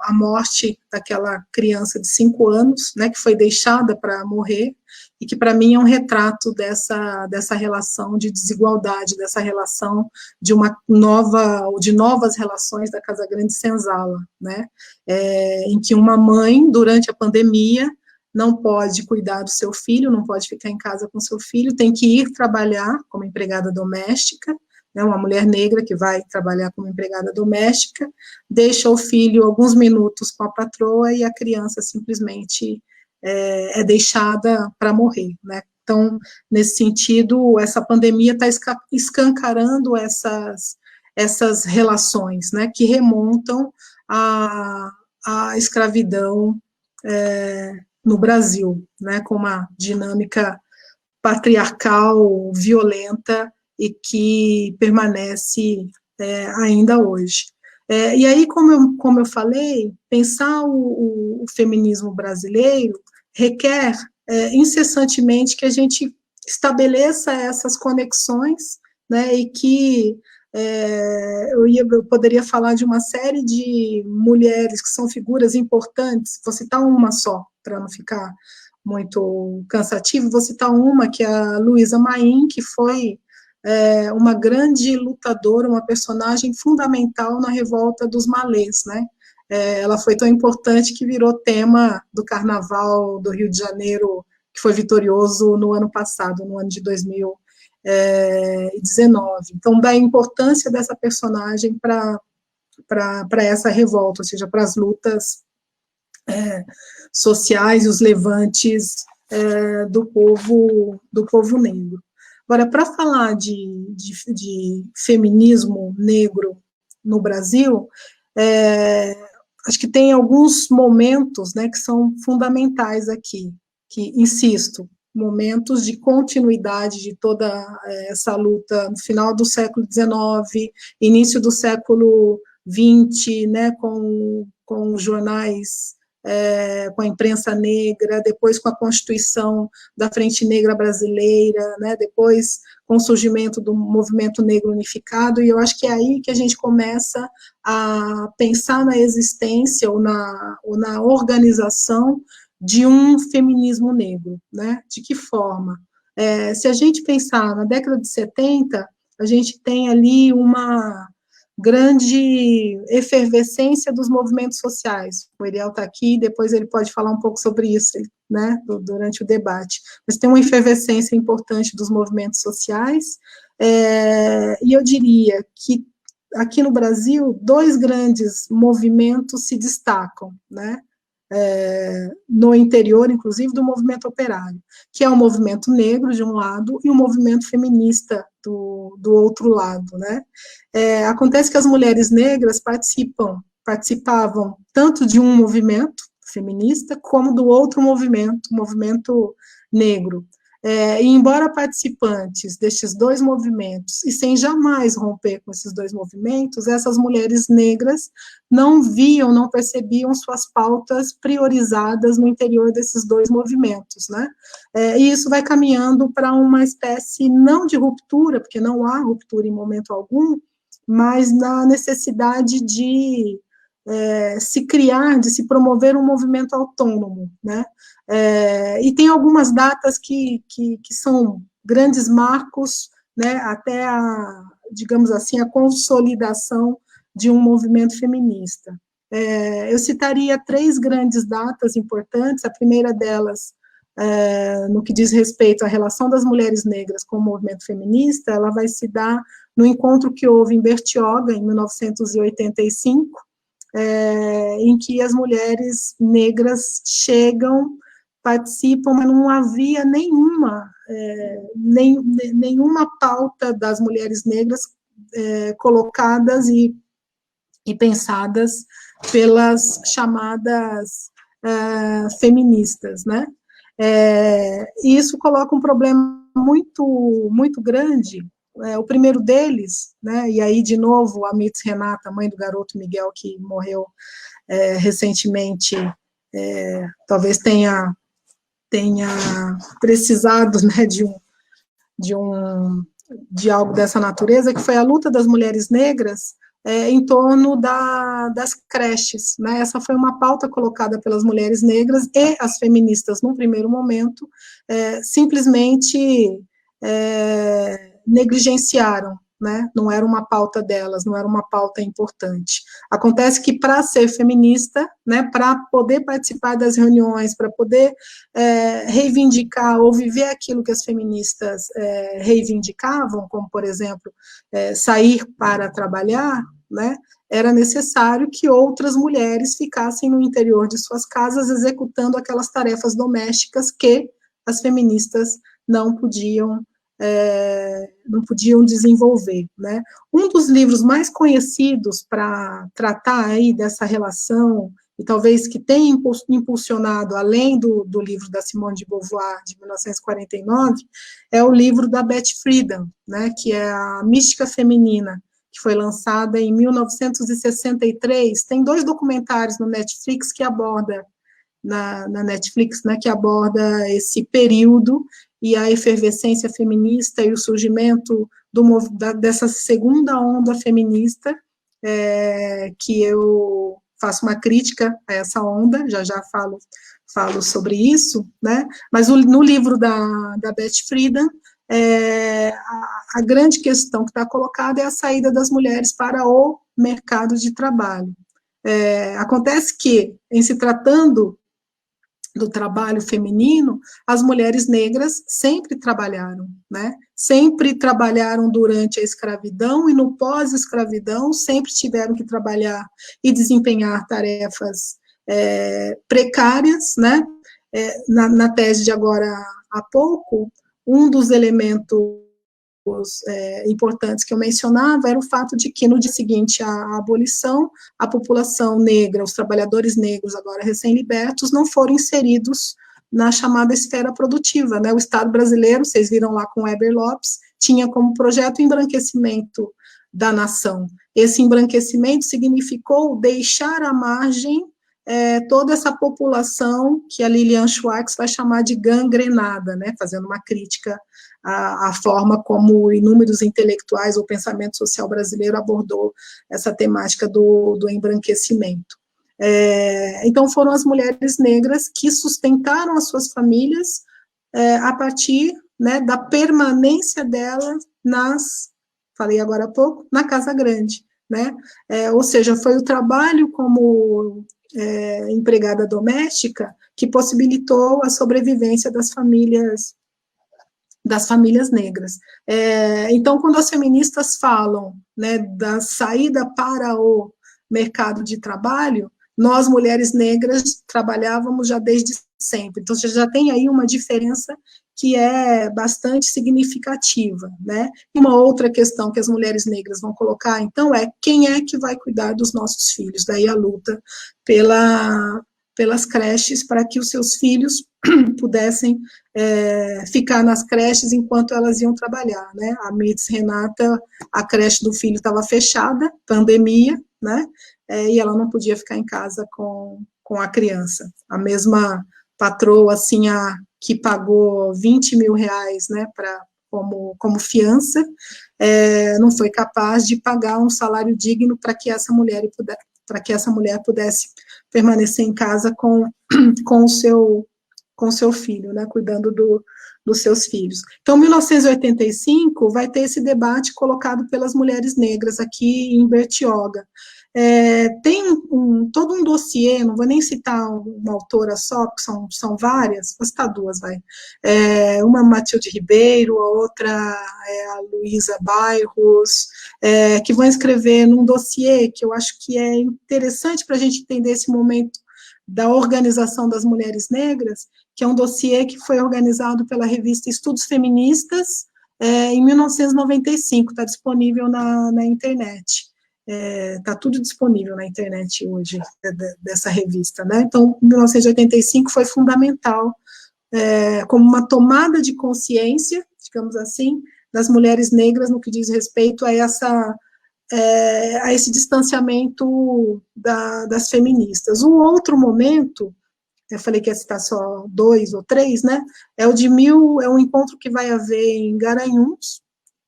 a morte daquela criança de 5 anos, né, que foi deixada para morrer, e que para mim é um retrato dessa relação de desigualdade, dessa relação de novas relações da Casagrande Senzala, né, em que uma mãe, durante a pandemia, não pode cuidar do seu filho, não pode ficar em casa com seu filho, tem que ir trabalhar como empregada doméstica, né, uma mulher negra que vai trabalhar como empregada doméstica, deixa o filho alguns minutos com a patroa e a criança simplesmente é deixada para morrer, né? Então, nesse sentido, essa pandemia está escancarando essas relações, né, que remontam à escravidão no Brasil, né, com uma dinâmica patriarcal, violenta, e que permanece ainda hoje. E aí, como eu falei, pensar o feminismo brasileiro requer incessantemente que a gente estabeleça essas conexões, né, e que eu poderia falar de uma série de mulheres que são figuras importantes, vou citar uma só, para não ficar muito cansativo, vou citar uma, que é a Luísa Maim, que foi uma grande lutadora, uma personagem fundamental na revolta dos malês, né? Ela foi tão importante que virou tema do Carnaval do Rio de Janeiro, que foi vitorioso no ano passado, no ano de 2019. Então, da importância dessa personagem para essa revolta, ou seja, para as lutas sociais e os levantes do povo negro. Agora, para falar de feminismo negro no Brasil, acho que tem alguns momentos, né, que são fundamentais aqui, que, insisto, momentos de continuidade de toda essa luta no final do século XIX, início do século XX, né, com jornais, com a imprensa negra, depois com a Constituição da Frente Negra Brasileira, né, depois com o surgimento do Movimento Negro Unificado, e eu acho que é aí que a gente começa a pensar na existência ou na organização de um feminismo negro, né? De que forma? Se a gente pensar na década de 70, a gente tem ali uma grande efervescência dos movimentos sociais. O Ariel está aqui, depois ele pode falar um pouco sobre isso, ele né, durante o debate, mas tem uma efervescência importante dos movimentos sociais, e eu diria que aqui no Brasil, 2 grandes movimentos se destacam, né, no interior, inclusive, do movimento operário, que é o movimento negro, de um lado, e o movimento feminista, do outro lado, né. Acontece que as mulheres negras participavam tanto de um movimento feminista, como do outro movimento, o movimento negro. E embora participantes destes 2 movimentos, e sem jamais romper com esses 2 movimentos, essas mulheres negras não viam, não percebiam suas pautas priorizadas no interior desses 2 movimentos, né? E isso vai caminhando para uma espécie, não de ruptura, porque não há ruptura em momento algum, mas na necessidade de se criar, de se promover um movimento autônomo, né? E tem algumas datas que são grandes marcos, né, até digamos assim, a consolidação de um movimento feminista. Eu citaria 3 grandes datas importantes. A primeira delas, no que diz respeito à relação das mulheres negras com o movimento feminista, ela vai se dar no encontro que houve em Bertioga, em 1985, em que as mulheres negras chegam, participam, mas não havia nenhuma pauta das mulheres negras colocadas e pensadas pelas chamadas feministas, né? E isso coloca um problema muito, muito grande. O primeiro deles, né, e aí, de novo, a Mitz Renata, mãe do garoto Miguel, que morreu recentemente, talvez tenha precisado, né, de algo dessa natureza, que foi a luta das mulheres negras em torno das creches, né? Essa foi uma pauta colocada pelas mulheres negras, e as feministas, num primeiro momento, simplesmente negligenciaram, né? Não era uma pauta delas, não era uma pauta importante. Acontece que, para ser feminista, né, para poder participar das reuniões, para poder reivindicar ou viver aquilo que as feministas reivindicavam, como, por exemplo, sair para trabalhar, né, era necessário que outras mulheres ficassem no interior de suas casas executando aquelas tarefas domésticas que as feministas não podiam desenvolver, né? Um dos livros mais conhecidos para tratar aí dessa relação, e talvez que tenha impulsionado, além do livro da Simone de Beauvoir, de 1949, é o livro da Beth Friedan, né, que é a Mística Feminina, que foi lançada em 1963. Tem 2 documentários no Netflix que aborda, na Netflix, né, que aborda esse período e a efervescência feminista e o surgimento dessa segunda onda feminista, que eu faço uma crítica a essa onda, já falo sobre isso, né? Mas no livro da Beth Friedan, a grande questão que está colocada é a saída das mulheres para o mercado de trabalho. Acontece que, em se tratando do trabalho feminino, as mulheres negras sempre trabalharam, né? Sempre trabalharam durante a escravidão, e no pós-escravidão sempre tiveram que trabalhar e desempenhar tarefas precárias, né? Na tese de agora há pouco, um dos elementos importantes que eu mencionava era o fato de que, no dia seguinte à abolição, a população negra, os trabalhadores negros, agora recém-libertos, não foram inseridos na chamada esfera produtiva, né? O Estado brasileiro, vocês viram lá com Weber Lopes, tinha como projeto o embranquecimento da nação. Esse embranquecimento significou deixar à margem toda essa população que a Lilian Schwartz vai chamar de gangrenada, né? Fazendo uma crítica à forma como inúmeros intelectuais ou pensamento social brasileiro abordou essa temática do embranquecimento. Então, foram as mulheres negras que sustentaram as suas famílias a partir, né, da permanência delas falei agora há pouco, na Casa Grande, né? Ou seja, foi o trabalho como empregada doméstica que possibilitou a sobrevivência das famílias negras. Então, quando as feministas falam, né, da saída para o mercado de trabalho, nós, mulheres negras, trabalhávamos já desde sempre. Então, você já tem aí uma diferença que é bastante significativa, né? E uma outra questão que as mulheres negras vão colocar, então, é quem é que vai cuidar dos nossos filhos? Daí a luta pelas creches para que os seus filhos pudessem ficar nas creches enquanto elas iam trabalhar, né? A Miss Renata, a creche do filho estava fechada, pandemia, né? E ela não podia ficar em casa com a criança. A mesma patroa, assim, que pagou 20 mil reais, né, como fiança, não foi capaz de pagar um salário digno para que essa mulher pudesse permanecer em casa com o seu filho, né, cuidando dos seus filhos. Então, 1985 vai ter esse debate colocado pelas mulheres negras aqui em Bertioga. Tem todo um dossiê, não vou nem citar uma autora só, porque são várias, vou citar duas, vai. Uma Matilde Ribeiro, a outra é a Luísa Bairros, que vão escrever num dossiê que eu acho que é interessante para a gente entender esse momento da organização das mulheres negras, que é um dossiê que foi organizado pela revista Estudos Feministas, em 1995, está disponível na internet. Está tudo disponível na internet hoje, dessa revista, né? Então, 1985 foi fundamental, como uma tomada de consciência, digamos assim, das mulheres negras no que diz respeito a esse distanciamento das feministas. Um outro momento, eu falei que ia citar só 2 ou 3, né? É um encontro que vai haver em Garanhuns,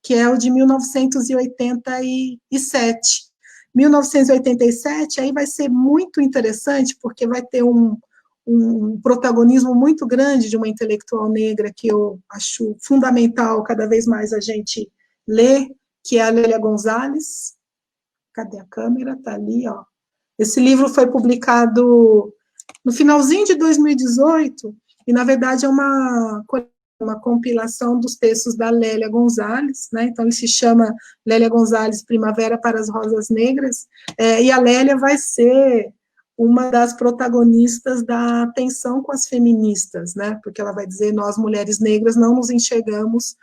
que é o de 1987. 1987, aí vai ser muito interessante, porque vai ter um protagonismo muito grande de uma intelectual negra que eu acho fundamental cada vez mais a gente ler, que é a Lélia Gonzalez. Cadê a câmera? Está ali, ó. Esse livro foi publicado no finalzinho de 2018, e, na verdade, é uma compilação dos textos da Lélia Gonzalez, né? Então ele se chama Lélia Gonzalez, Primavera para as Rosas Negras, e a Lélia vai ser uma das protagonistas da tensão com as feministas, né? Porque ela vai dizer, nós, mulheres negras, não nos enxergamos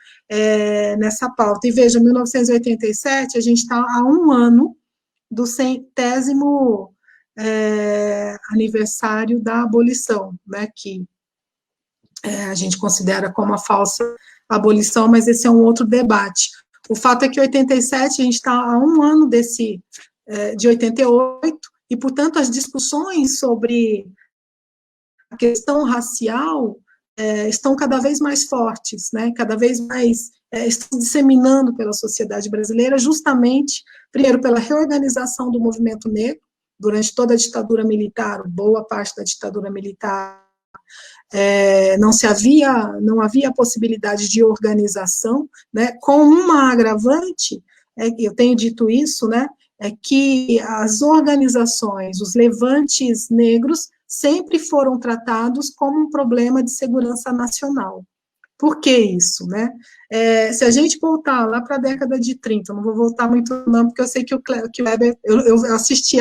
nessa pauta. E veja, 1987, a gente está há 1 ano do 100º aniversário da abolição, né? Que a gente considera como a falsa abolição, mas esse é um outro debate. O fato é que 87, a gente está há 1 ano de 88, e, portanto, as discussões sobre a questão racial estão cada vez mais fortes, né? Cada vez mais estão disseminando pela sociedade brasileira, justamente, primeiro, pela reorganização do movimento negro, durante toda a ditadura militar, boa parte da ditadura militar, não havia possibilidade de organização, né, com uma agravante, eu tenho dito isso, né, é que as organizações, os levantes negros, sempre foram tratados como um problema de segurança nacional. Por que isso, né? Se a gente voltar lá para a década de 30, não vou voltar muito não, porque eu sei que o Weber, eu assisti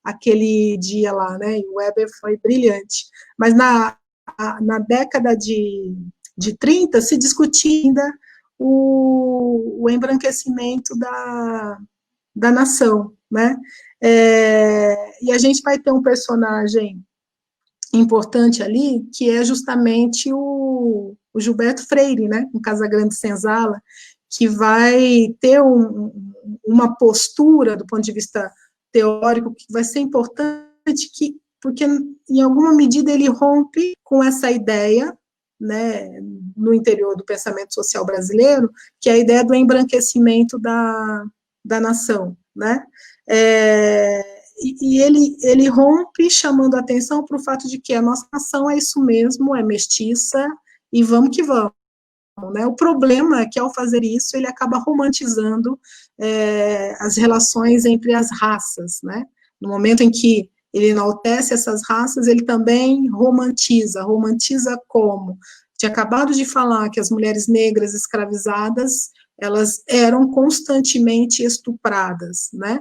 aquele dia lá, né, e o Weber foi brilhante, mas na década de 30, se discutia ainda o embranquecimento da nação, né? E a gente vai ter um personagem importante ali, que é justamente o Gilberto Freire, né, em Casagrande Senzala, que vai ter uma postura, do ponto de vista teórico, que vai ser importante, porque, em alguma medida, ele rompe com essa ideia, né, no interior do pensamento social brasileiro, que é a ideia do embranquecimento da nação, né? E ele rompe chamando a atenção para o fato de que a nossa nação é isso mesmo, é mestiça, e vamos que vamos. Né? O problema é que, ao fazer isso, ele acaba romantizando as relações entre as raças, né? No momento em que ele enaltece essas raças, ele também romantiza. Romantiza como? Tinha acabado de falar que as mulheres negras escravizadas, elas eram constantemente estupradas, né?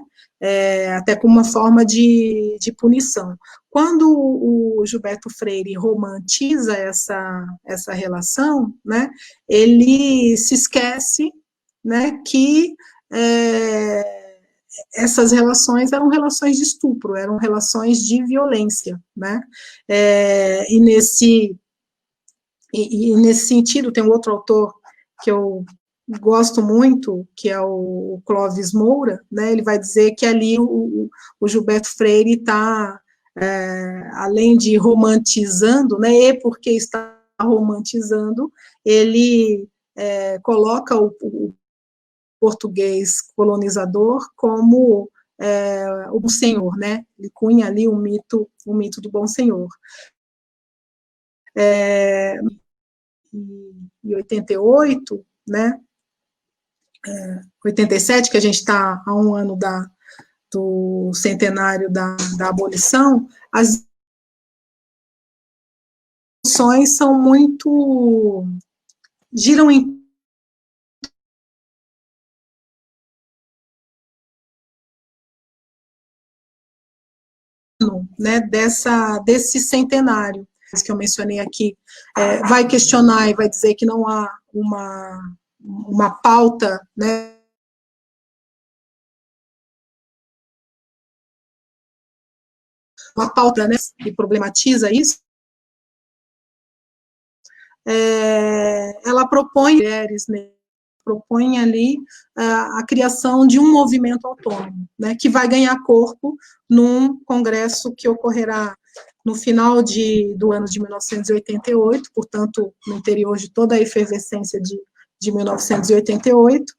Até como uma forma de punição. Quando o Gilberto Freire romantiza essa relação, né, ele se esquece, né, que essas relações eram relações de estupro, eram relações de violência, né? E nesse sentido, tem um outro autor que eu gosto muito, que é o Clóvis Moura, né? Ele vai dizer que ali o Gilberto Freire está, além de romantizando, né? E porque está romantizando, ele coloca o português colonizador como o bom senhor, né? Ele cunha ali o mito do bom senhor. Em 88, né? 87, que a gente está há um ano do centenário da abolição, as discussões são muito, giram em né, desse centenário que eu mencionei aqui, vai questionar e vai dizer que não há uma pauta, né, né, que problematiza isso. Ela propõe mulheres, né, propõe ali a criação de um movimento autônomo, né, que vai ganhar corpo num congresso que ocorrerá no final do ano de 1988, portanto, no interior de toda a efervescência de 1988,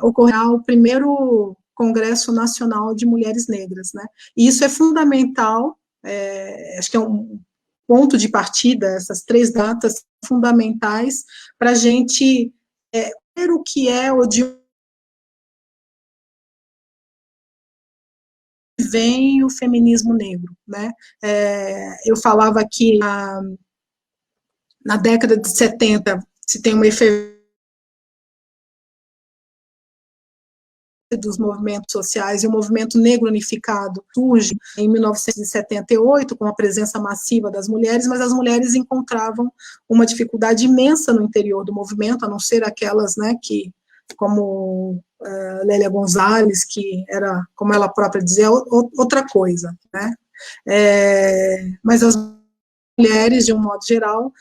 ocorrerá o primeiro Congresso Nacional de Mulheres Negras, né? E isso é fundamental, acho que é um ponto de partida, essas 3 datas fundamentais para a gente ver o que é ou de vem o feminismo negro, né? Eu falava que na década de 70 se tem uma efervescência dos movimentos sociais, e o movimento negro unificado surge em 1978, com a presença massiva das mulheres, mas as mulheres encontravam uma dificuldade imensa no interior do movimento, a não ser aquelas, né, que, como Lélia Gonzalez, que era, como ela própria dizia, outra coisa, né? Mas as mulheres, de um modo geral,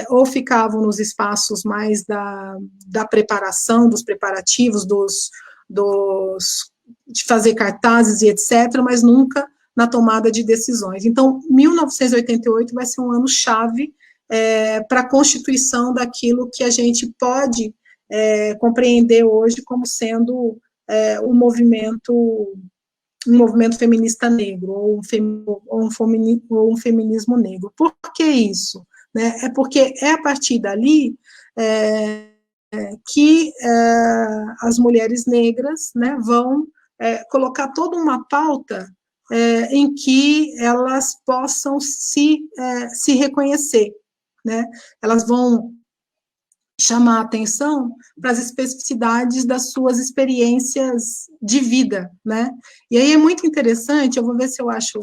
ou ficavam nos espaços mais da preparação, dos preparativos, de fazer cartazes e etc., mas nunca na tomada de decisões. Então, 1988 vai ser um ano chave para a constituição daquilo que a gente pode compreender hoje como sendo um movimento feminista negro, ou um feminismo negro. Por que isso? Né? É porque é a partir dali que as mulheres negras, né, vão colocar toda uma pauta em que elas possam se reconhecer, né? Elas vão chamar a atenção para as especificidades das suas experiências de vida, né? E aí é muito interessante, eu vou ver se eu acho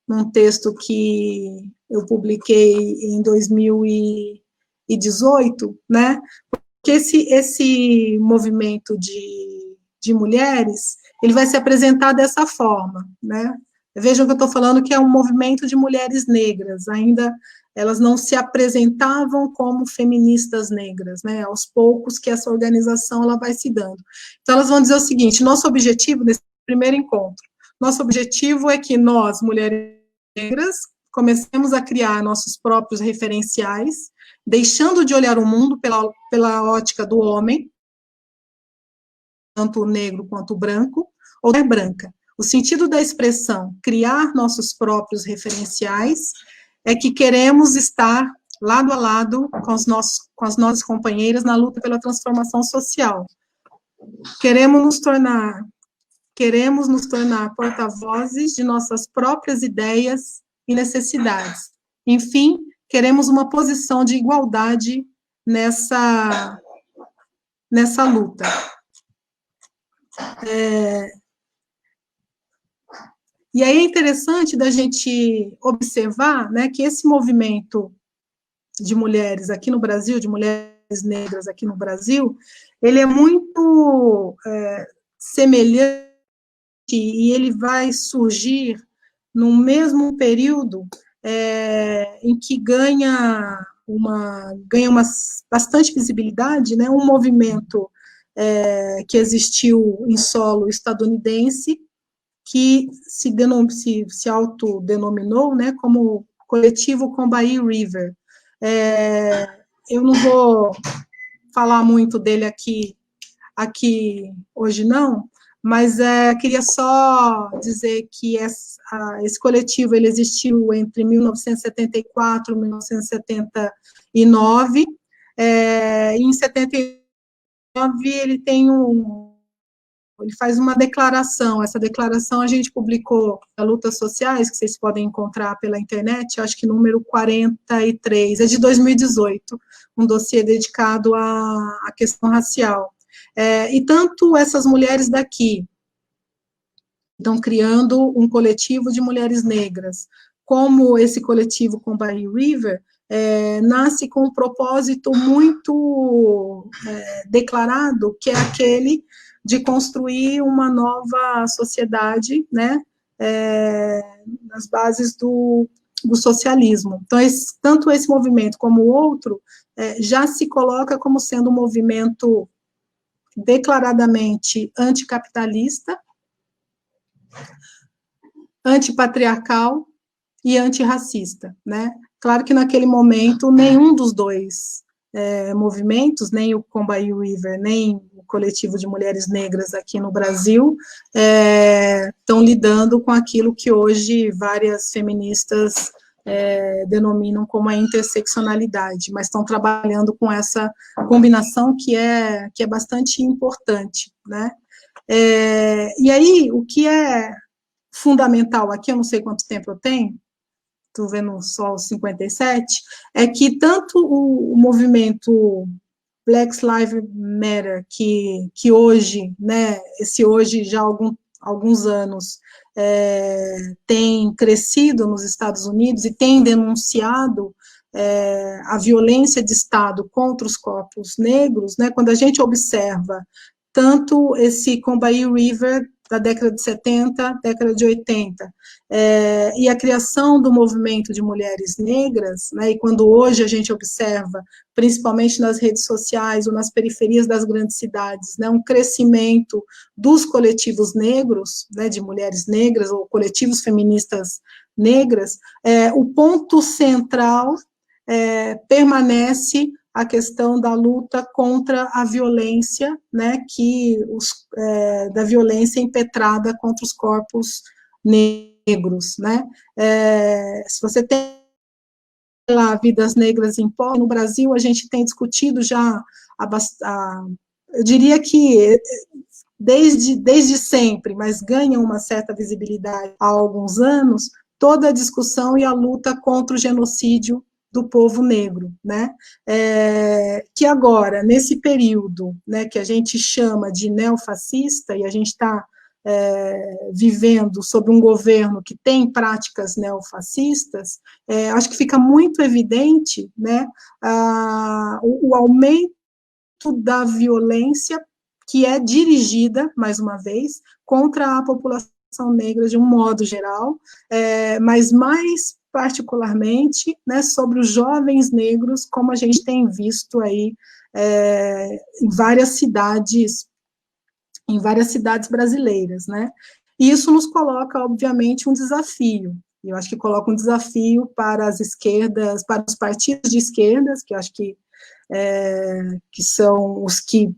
num texto que eu publiquei em 2018, né? Porque esse movimento de mulheres, ele vai se apresentar dessa forma, né? Vejam que eu estou falando que é um movimento de mulheres negras, ainda elas não se apresentavam como feministas negras, né? Aos poucos que essa organização ela vai se dando. Então elas vão dizer o seguinte: nosso objetivo nesse primeiro encontro, nosso objetivo é que nós, mulheres negras, comecemos a criar nossos próprios referenciais, deixando de olhar o mundo pela ótica do homem, tanto o negro quanto o branco, ou da branca. O sentido da expressão criar nossos próprios referenciais é que queremos estar lado a lado com as nossas companheiras na luta pela transformação social. Queremos nos tornar queremos nos tornar porta-vozes de nossas próprias ideias e necessidades. Enfim, queremos uma posição de igualdade nessa luta. E aí é interessante da gente observar, né, que esse movimento de mulheres aqui no Brasil, de mulheres negras aqui no Brasil, ele é muito semelhante e ele vai surgir no mesmo período em que ganha bastante visibilidade, né, um movimento que existiu em solo estadunidense, que se autodenominou, né, como Coletivo Combahee River. Eu não vou falar muito dele aqui hoje não, mas queria só dizer que esse coletivo ele existiu entre 1974 e 1979, e em 79 ele faz uma declaração. Essa declaração a gente publicou na Lutas Sociais, que vocês podem encontrar pela internet, acho que número 43, é de 2018, um dossiê dedicado à questão racial. E tanto essas mulheres daqui estão criando um coletivo de mulheres negras, como esse coletivo Combahee River, nasce com um propósito muito declarado, que é aquele de construir uma nova sociedade, né, nas bases do socialismo. Então, tanto esse movimento como o outro já se coloca como sendo um movimento declaradamente anticapitalista, antipatriarcal e antirracista, né? Claro que naquele momento nenhum dos dois movimentos, nem o Combahee River, nem o coletivo de mulheres negras aqui no Brasil, estão lidando com aquilo que hoje várias feministas denominam como a interseccionalidade, mas estão trabalhando com essa combinação que é bastante importante, né? E aí, o que é fundamental aqui, eu não sei quanto tempo eu tenho, estou vendo só os 57, é que tanto o movimento Black Lives Matter, que hoje, né, esse hoje já há alguns anos, tem crescido nos Estados Unidos e tem denunciado a violência de Estado contra os corpos negros, né, quando a gente observa tanto esse Combahee River da década de 70, década de 80, e a criação do movimento de mulheres negras, né, e quando hoje a gente observa, principalmente nas redes sociais ou nas periferias das grandes cidades, né, um crescimento dos coletivos negros, né, de mulheres negras ou coletivos feministas negras, o ponto central permanece a questão da luta contra a violência, né, da violência impetrada contra os corpos negros, né. Se você tem lá Vidas Negras em Pó, no Brasil a gente tem discutido já, eu diria que desde sempre, mas ganha uma certa visibilidade há alguns anos, toda a discussão e a luta contra o genocídio do povo negro, né, que agora, nesse período, né, que a gente chama de neofascista, e a gente está vivendo sob um governo que tem práticas neofascistas, acho que fica muito evidente, né, o aumento da violência que é dirigida, mais uma vez, contra a população negra de um modo geral, mas mais particularmente, né, sobre os jovens negros, como a gente tem visto aí em várias cidades brasileiras, né? E isso nos coloca, obviamente, um desafio. Eu acho que coloca um desafio para as esquerdas, para os partidos de esquerdas, que eu acho que são os que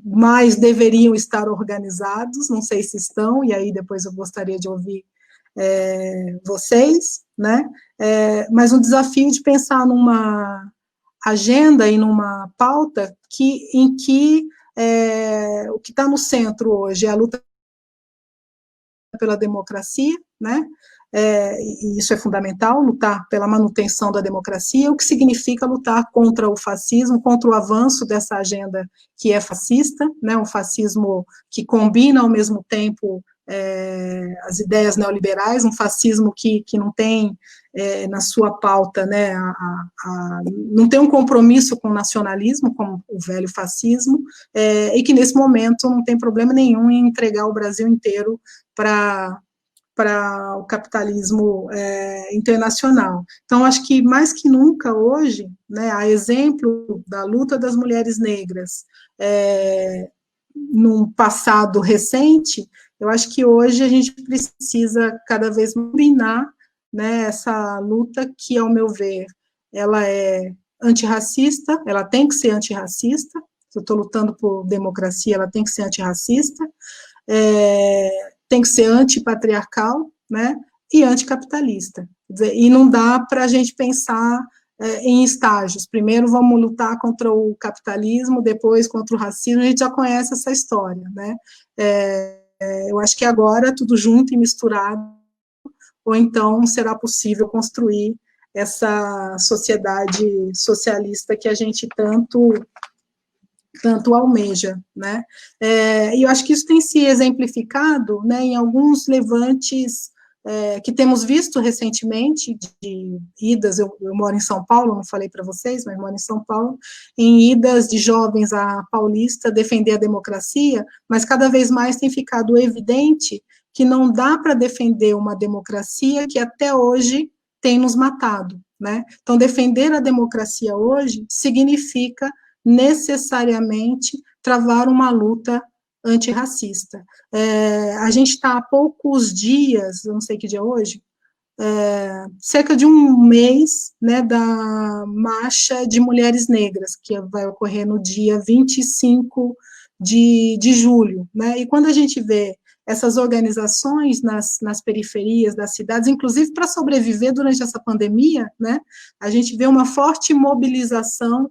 mais deveriam estar organizados, não sei se estão, e aí depois eu gostaria de ouvir vocês, né, mas um desafio de pensar numa agenda e numa pauta em que o que está no centro hoje é a luta pela democracia, né? E isso é fundamental, lutar pela manutenção da democracia, o que significa lutar contra o fascismo, contra o avanço dessa agenda que é fascista, né? Um fascismo que combina ao mesmo tempo as ideias neoliberais, um fascismo que não tem na sua pauta, né, não tem um compromisso com o nacionalismo, como o velho fascismo, e que nesse momento não tem problema nenhum em entregar o Brasil inteiro para o capitalismo internacional. Então, acho que mais que nunca hoje, né, a exemplo da luta das mulheres negras num passado recente, eu acho que hoje a gente precisa cada vez combinar, né, essa luta que, ao meu ver, ela é antirracista, ela tem que ser antirracista, se eu estou lutando por democracia, ela tem que ser antirracista, tem que ser antipatriarcal, né, e anticapitalista. Quer dizer, e não dá para a gente pensar em estágios. Primeiro vamos lutar contra o capitalismo, depois contra o racismo, a gente já conhece essa história, né? Eu acho que agora tudo junto e misturado, ou então será possível construir essa sociedade socialista que a gente tanto almeja, né? E eu acho que isso tem se exemplificado, né, em alguns levantes que temos visto recentemente, de idas, eu moro em São Paulo, não falei para vocês, mas moro em São Paulo, em idas de jovens à Paulista defender a democracia, mas cada vez mais tem ficado evidente que não dá para defender uma democracia que até hoje tem nos matado, né? Então, defender a democracia hoje significa necessariamente travar uma luta antirracista. A gente está há poucos dias, eu não sei que dia é hoje, cerca de um mês, né, da Marcha de Mulheres Negras, que vai ocorrer no dia 25 de julho, né, e quando a gente vê essas organizações nas periferias das cidades, inclusive para sobreviver durante essa pandemia, né, a gente vê uma forte mobilização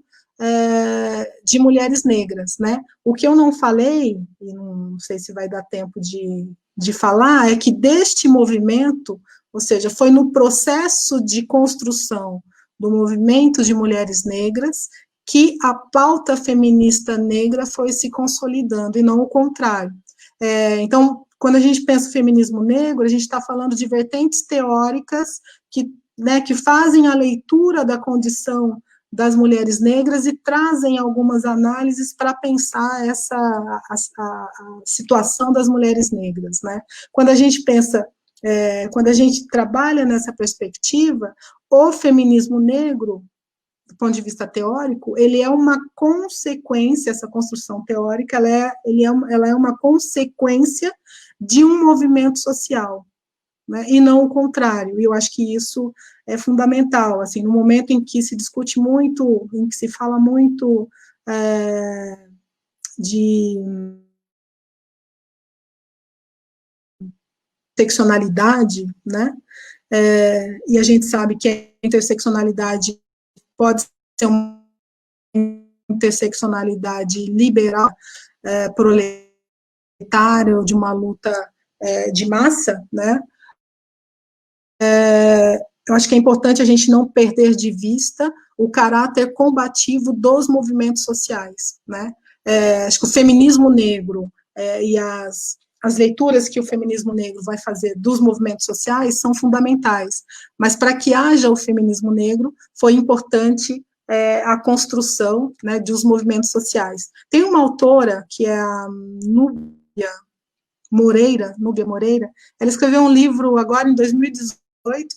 de mulheres negras, né? O que eu não falei, e não sei se vai dar tempo de falar, é que deste movimento, ou seja, foi no processo de construção do movimento de mulheres negras que a pauta feminista negra foi se consolidando, e não o contrário. Então, quando a gente pensa em feminismo negro, a gente está falando de vertentes teóricas que fazem a leitura da condição das mulheres negras e trazem algumas análises para pensar a situação das mulheres negras, né? Quando a gente pensa, quando a gente trabalha nessa perspectiva, o feminismo negro, do ponto de vista teórico, ele é uma consequência, essa construção teórica, ela é uma consequência de um movimento social, né, e não o contrário, e eu acho que isso é fundamental, assim, no momento em que se discute muito, em que se fala muito de interseccionalidade, né, e a gente sabe que a interseccionalidade pode ser uma interseccionalidade liberal, proletária, ou de uma luta de massa, né, eu acho que é importante a gente não perder de vista o caráter combativo dos movimentos sociais, né? Acho que o feminismo negro e as leituras que o feminismo negro vai fazer dos movimentos sociais são fundamentais, mas para que haja o feminismo negro, foi importante a construção, né, dos movimentos sociais. Tem uma autora, que é a Núbia Moreira, ela escreveu um livro agora em 2018,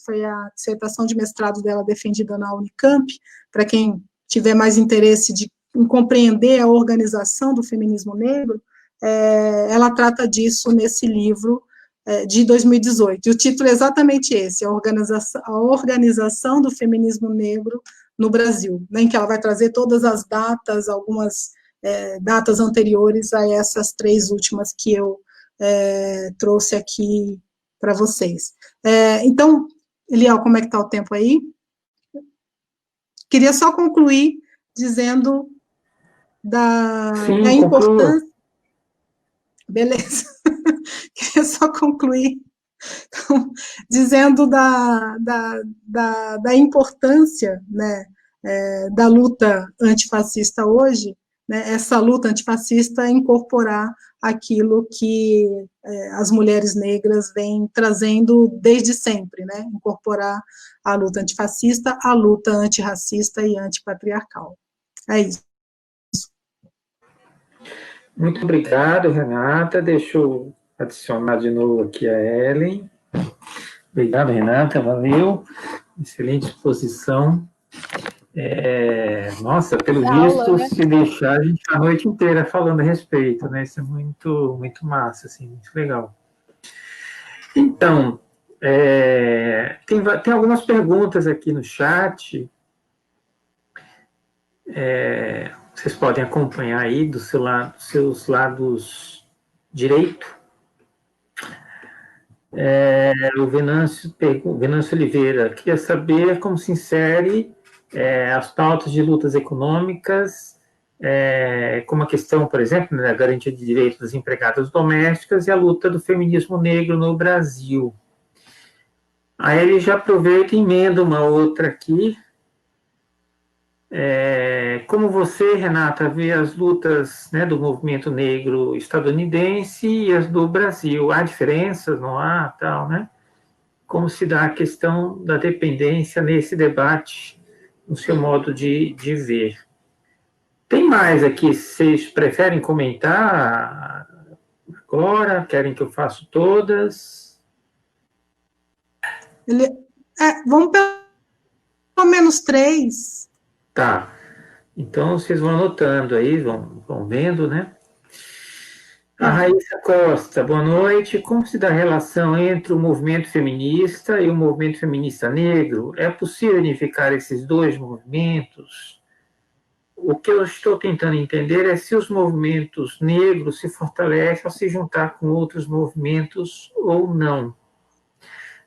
foi a dissertação de mestrado dela defendida na Unicamp, para quem tiver mais interesse em compreender a organização do feminismo negro, ela trata disso nesse livro de 2018, e o título é exatamente esse, a organização do feminismo negro no Brasil, né, em que ela vai trazer todas as datas, algumas datas anteriores a essas 3 últimas que eu trouxe aqui para vocês. Então, Eliel, como é que está o tempo aí? Queria só concluir dizendo da importância... Beleza. Queria só só concluir dizendo da importância, né, da luta antifascista hoje, né, essa luta antifascista incorporar aquilo que as mulheres negras vêm trazendo desde sempre, né, incorporar a luta antifascista, a luta antirracista e antipatriarcal. É isso. Muito obrigado, Renata. Deixa eu adicionar de novo aqui a Ellen. Obrigado, Renata, valeu. Excelente exposição. Nossa, pelo visto, né? Se deixar, a gente a noite inteira falando a respeito, né? Isso é muito, muito massa, assim, muito legal. Então, tem algumas perguntas aqui no chat. Vocês podem acompanhar aí dos seus lados direito. O Venâncio Oliveira queria saber como se insere as pautas de lutas econômicas, como a questão, por exemplo, da garantia de direitos das empregadas domésticas e a luta do feminismo negro no Brasil. Aí ele já aproveita e emenda uma outra aqui. Como você, Renata, vê as lutas, né, do movimento negro estadunidense e as do Brasil? Há diferenças, não há, tal, né? Como se dá a questão da dependência nesse debate, no seu modo de ver? Tem mais aqui, vocês preferem comentar agora? Querem que eu faça todas? Vamos pelo menos 3. Tá. Então, vocês vão anotando aí, vão vendo, né? A Raíssa Costa, boa noite. Como se dá a relação entre o movimento feminista e o movimento feminista negro? É possível unificar esses dois movimentos? O que eu estou tentando entender é se os movimentos negros se fortalecem ao se juntar com outros movimentos ou não.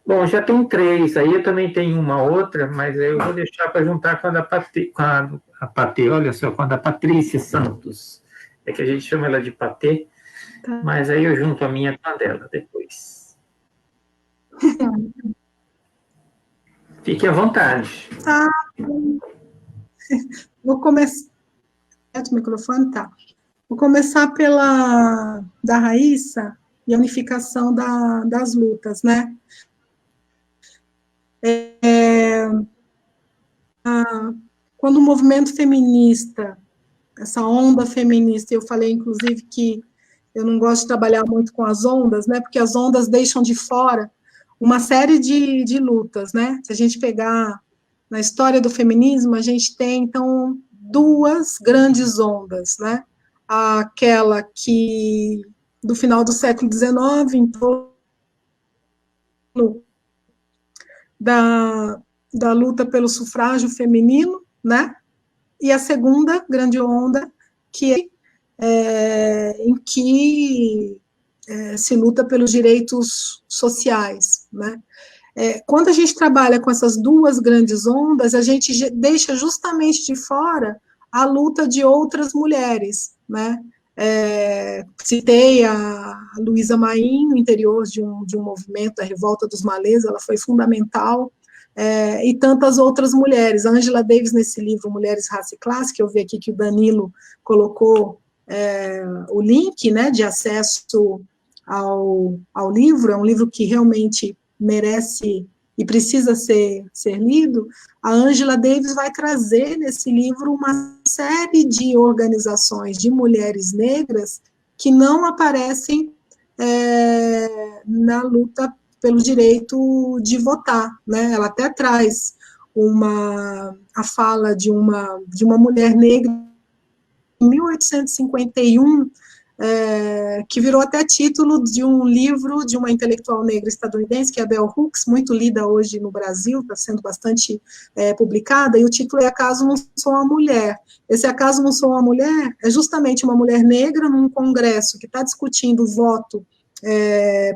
Bom, já tem 3, aí eu também tenho uma outra, mas eu vou deixar para juntar com a da Patê, olha só, com a da Patrícia Santos. É que a gente chama ela de Patê, mas aí eu junto a minha com a dela depois. Fique à vontade. Vou começar. O microfone tá. Vou começar da Raíssa e a unificação das lutas, né? Quando o movimento feminista, essa onda feminista, eu falei, inclusive, que eu não gosto de trabalhar muito com as ondas, né? Porque as ondas deixam de fora uma série de lutas, né? Se a gente pegar na história do feminismo, a gente tem, então, 2 grandes ondas, né? Aquela que, do final do século XIX, em torno da luta pelo sufrágio feminino, né? E a segunda grande onda, em que se luta pelos direitos sociais, né? Quando a gente trabalha com essas 2 grandes ondas, a gente deixa justamente de fora a luta de outras mulheres, né? Citei a Luísa Maim, no interior de um movimento, a Revolta dos Malês, ela foi fundamental, e tantas outras mulheres. A Angela Davis, nesse livro, Mulheres, Raça e Classe, que eu vi aqui que o Danilo colocou o link, né, de acesso ao livro, é um livro que realmente merece e precisa ser lido. A Angela Davis vai trazer nesse livro uma série de organizações de mulheres negras que não aparecem na luta pelo direito de votar, né? Ela até traz a fala de uma mulher negra em 1851, que virou até título de um livro de uma intelectual negra estadunidense, que é a Bell Hooks, muito lida hoje no Brasil, está sendo bastante publicada, e o título é Acaso Não Sou uma Mulher. Esse Acaso Não Sou uma Mulher é justamente uma mulher negra num congresso que está discutindo o voto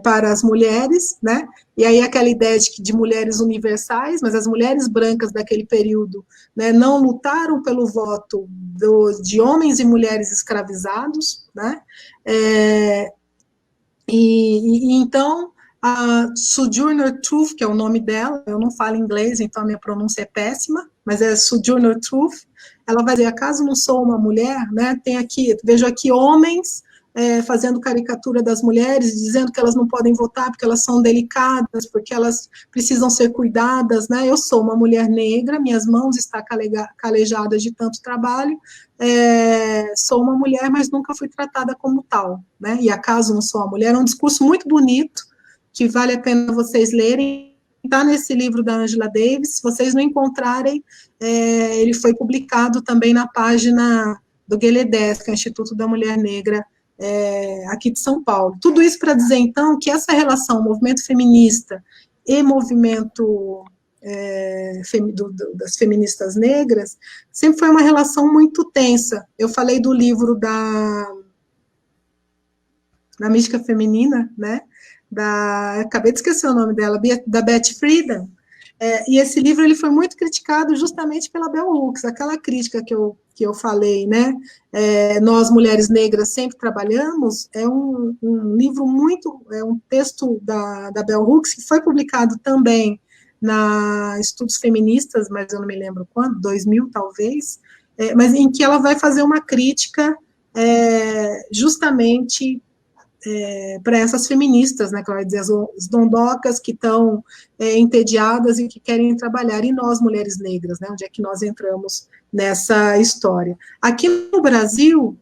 para as mulheres, né? E aí aquela ideia de mulheres universais, mas as mulheres brancas daquele período, né, não lutaram pelo voto de homens e mulheres escravizados, né? Então, a Sojourner Truth, que é o nome dela, eu não falo inglês, então a minha pronúncia é péssima, mas é Sojourner Truth, ela vai dizer, acaso não sou uma mulher, né? Vejo aqui homens fazendo caricatura das mulheres, dizendo que elas não podem votar porque elas são delicadas, porque elas precisam ser cuidadas, né? Eu sou uma mulher negra, minhas mãos estão calejadas de tanto trabalho, sou uma mulher, mas nunca fui tratada como tal, né? E acaso não sou uma mulher, é um discurso muito bonito, que vale a pena vocês lerem, está nesse livro da Angela Davis, se vocês não encontrarem, ele foi publicado também na página do GLEDES, que é o Instituto da Mulher Negra, aqui de São Paulo. Tudo isso para dizer, então, que essa relação movimento feminista e movimento das feministas negras sempre foi uma relação muito tensa. Eu falei do livro da mística feminina, né? Acabei de esquecer o nome dela, da Betty Friedan, e esse livro ele foi muito criticado justamente pela Bell Hooks, aquela crítica que eu falei, né? Nós, mulheres negras, sempre trabalhamos, é um livro um texto da Bell Hooks, que foi publicado também na Estudos Feministas, mas eu não me lembro quando, 2000 talvez, mas em que ela vai fazer uma crítica justamente para essas feministas, né, que ela vai dizer, as dondocas que estão entediadas e que querem trabalhar, e nós, mulheres negras, né, onde é que nós entramos nessa história. Aqui no Brasil,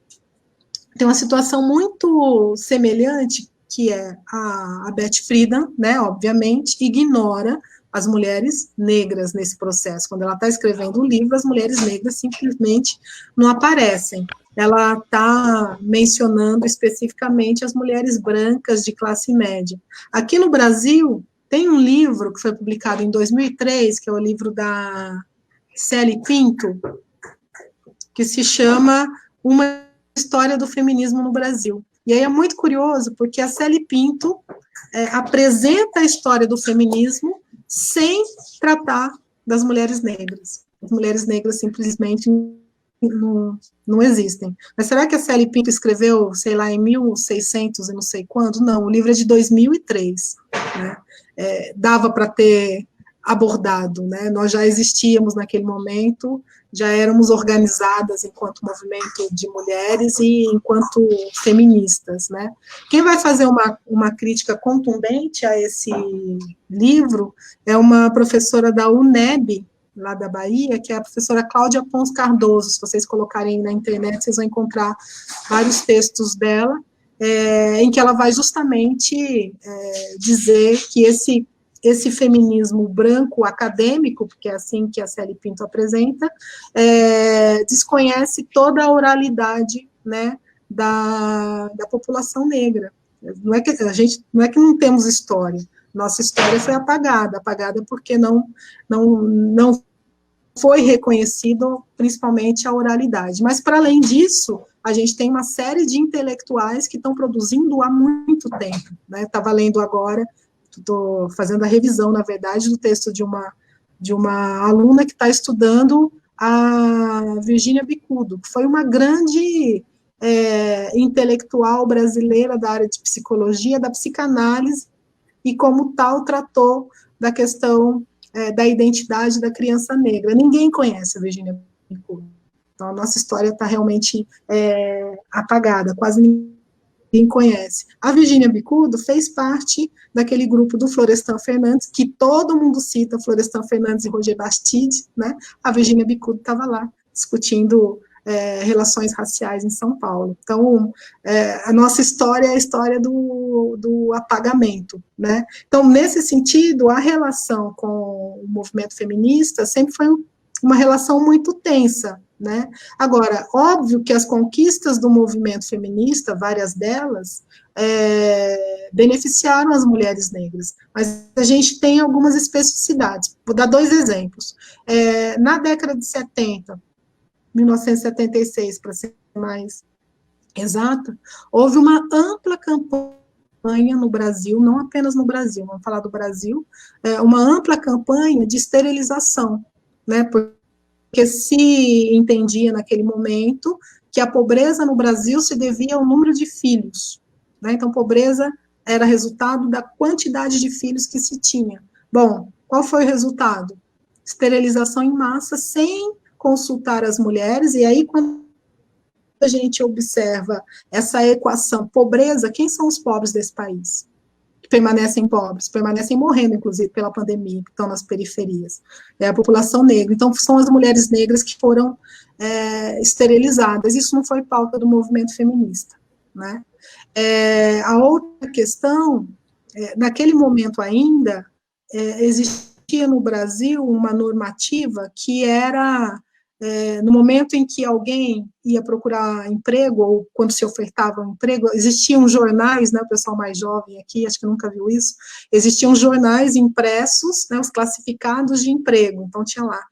tem uma situação muito semelhante, que é a Betty Friedan, né, obviamente, ignora as mulheres negras nesse processo. Quando ela está escrevendo o livro, as mulheres negras simplesmente não aparecem. Ela está mencionando especificamente as mulheres brancas de classe média. Aqui no Brasil, tem um livro que foi publicado em 2003, que é o livro da Célie Pinto, que se chama Uma História do Feminismo no Brasil. E aí é muito curioso, porque a Célie Pinto apresenta a história do feminismo sem tratar das mulheres negras. As mulheres negras simplesmente não existem. Mas será que a Célie Pinto escreveu, sei lá, em 1600 e não sei quando? Não, o livro é de 2003. Né? Dava para ter abordado, né? Nós já existíamos naquele momento, já éramos organizadas enquanto movimento de mulheres e enquanto feministas, né? Quem vai fazer uma crítica contundente a esse livro é uma professora da UNEB, lá da Bahia, que é a professora Cláudia Pons Cardoso. Se vocês colocarem na internet, vocês vão encontrar vários textos dela, em que ela vai justamente dizer que esse feminismo branco acadêmico, porque é assim que a Célie Pinto apresenta, desconhece toda a oralidade, né, da população negra. Não é que não temos história, nossa história foi apagada porque não foi reconhecido, principalmente a oralidade. Mas, para além disso, a gente tem uma série de intelectuais que estão produzindo há muito tempo. Né? Estava lendo agora, estou fazendo a revisão, na verdade, do texto de uma aluna que está estudando a Virginia Bicudo, que foi uma grande intelectual brasileira da área de psicologia, da psicanálise, e como tal tratou da questão da identidade da criança negra. Ninguém conhece a Virginia Bicudo. Então, a nossa história está realmente apagada, quase ninguém conhece. A Virginia Bicudo fez parte daquele grupo do Florestan Fernandes, que todo mundo cita, Florestan Fernandes e Roger Bastide, né? A Virginia Bicudo estava lá, discutindo relações raciais em São Paulo. Então, a nossa história é a história do apagamento, né? Então, nesse sentido, a relação com o movimento feminista sempre foi uma relação muito tensa, né? Agora, óbvio que as conquistas do movimento feminista, várias delas, beneficiaram as mulheres negras, mas a gente tem algumas especificidades. Vou dar 2 exemplos. Na década de 70, 1976, para ser mais exata, houve uma ampla campanha no Brasil, não apenas no Brasil, vamos falar do Brasil, uma ampla campanha de esterilização, né, porque se entendia naquele momento que a pobreza no Brasil se devia ao número de filhos, né, então pobreza era resultado da quantidade de filhos que se tinha. Bom, qual foi o resultado? Esterilização em massa, sem consultar as mulheres, e aí quando a gente observa essa equação pobreza, quem são os pobres desse país? Que permanecem pobres, permanecem morrendo, inclusive, pela pandemia, que estão nas periferias. É a população negra. Então, são as mulheres negras que foram esterilizadas. Isso não foi pauta do movimento feminista, né? A outra questão, naquele momento ainda, existia no Brasil uma normativa que era, no momento em que alguém ia procurar emprego, ou quando se ofertava um emprego, existiam jornais, né, o pessoal mais jovem aqui, acho que nunca viu isso, existiam jornais impressos, né, os classificados de emprego, então tinha lá.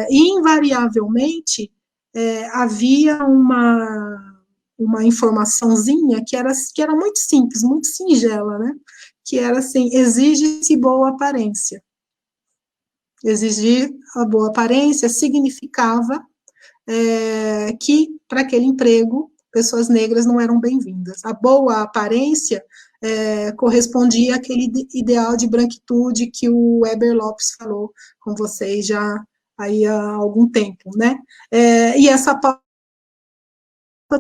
E, invariavelmente, havia uma informaçãozinha que era muito simples, muito singela, né? Que era assim, exige-se boa aparência. Exigir a boa aparência significava que, para aquele emprego, pessoas negras não eram bem-vindas. A boa aparência correspondia àquele ideal de branquitude que o Weber Lopes falou com vocês já aí há algum tempo, né? E essa pauta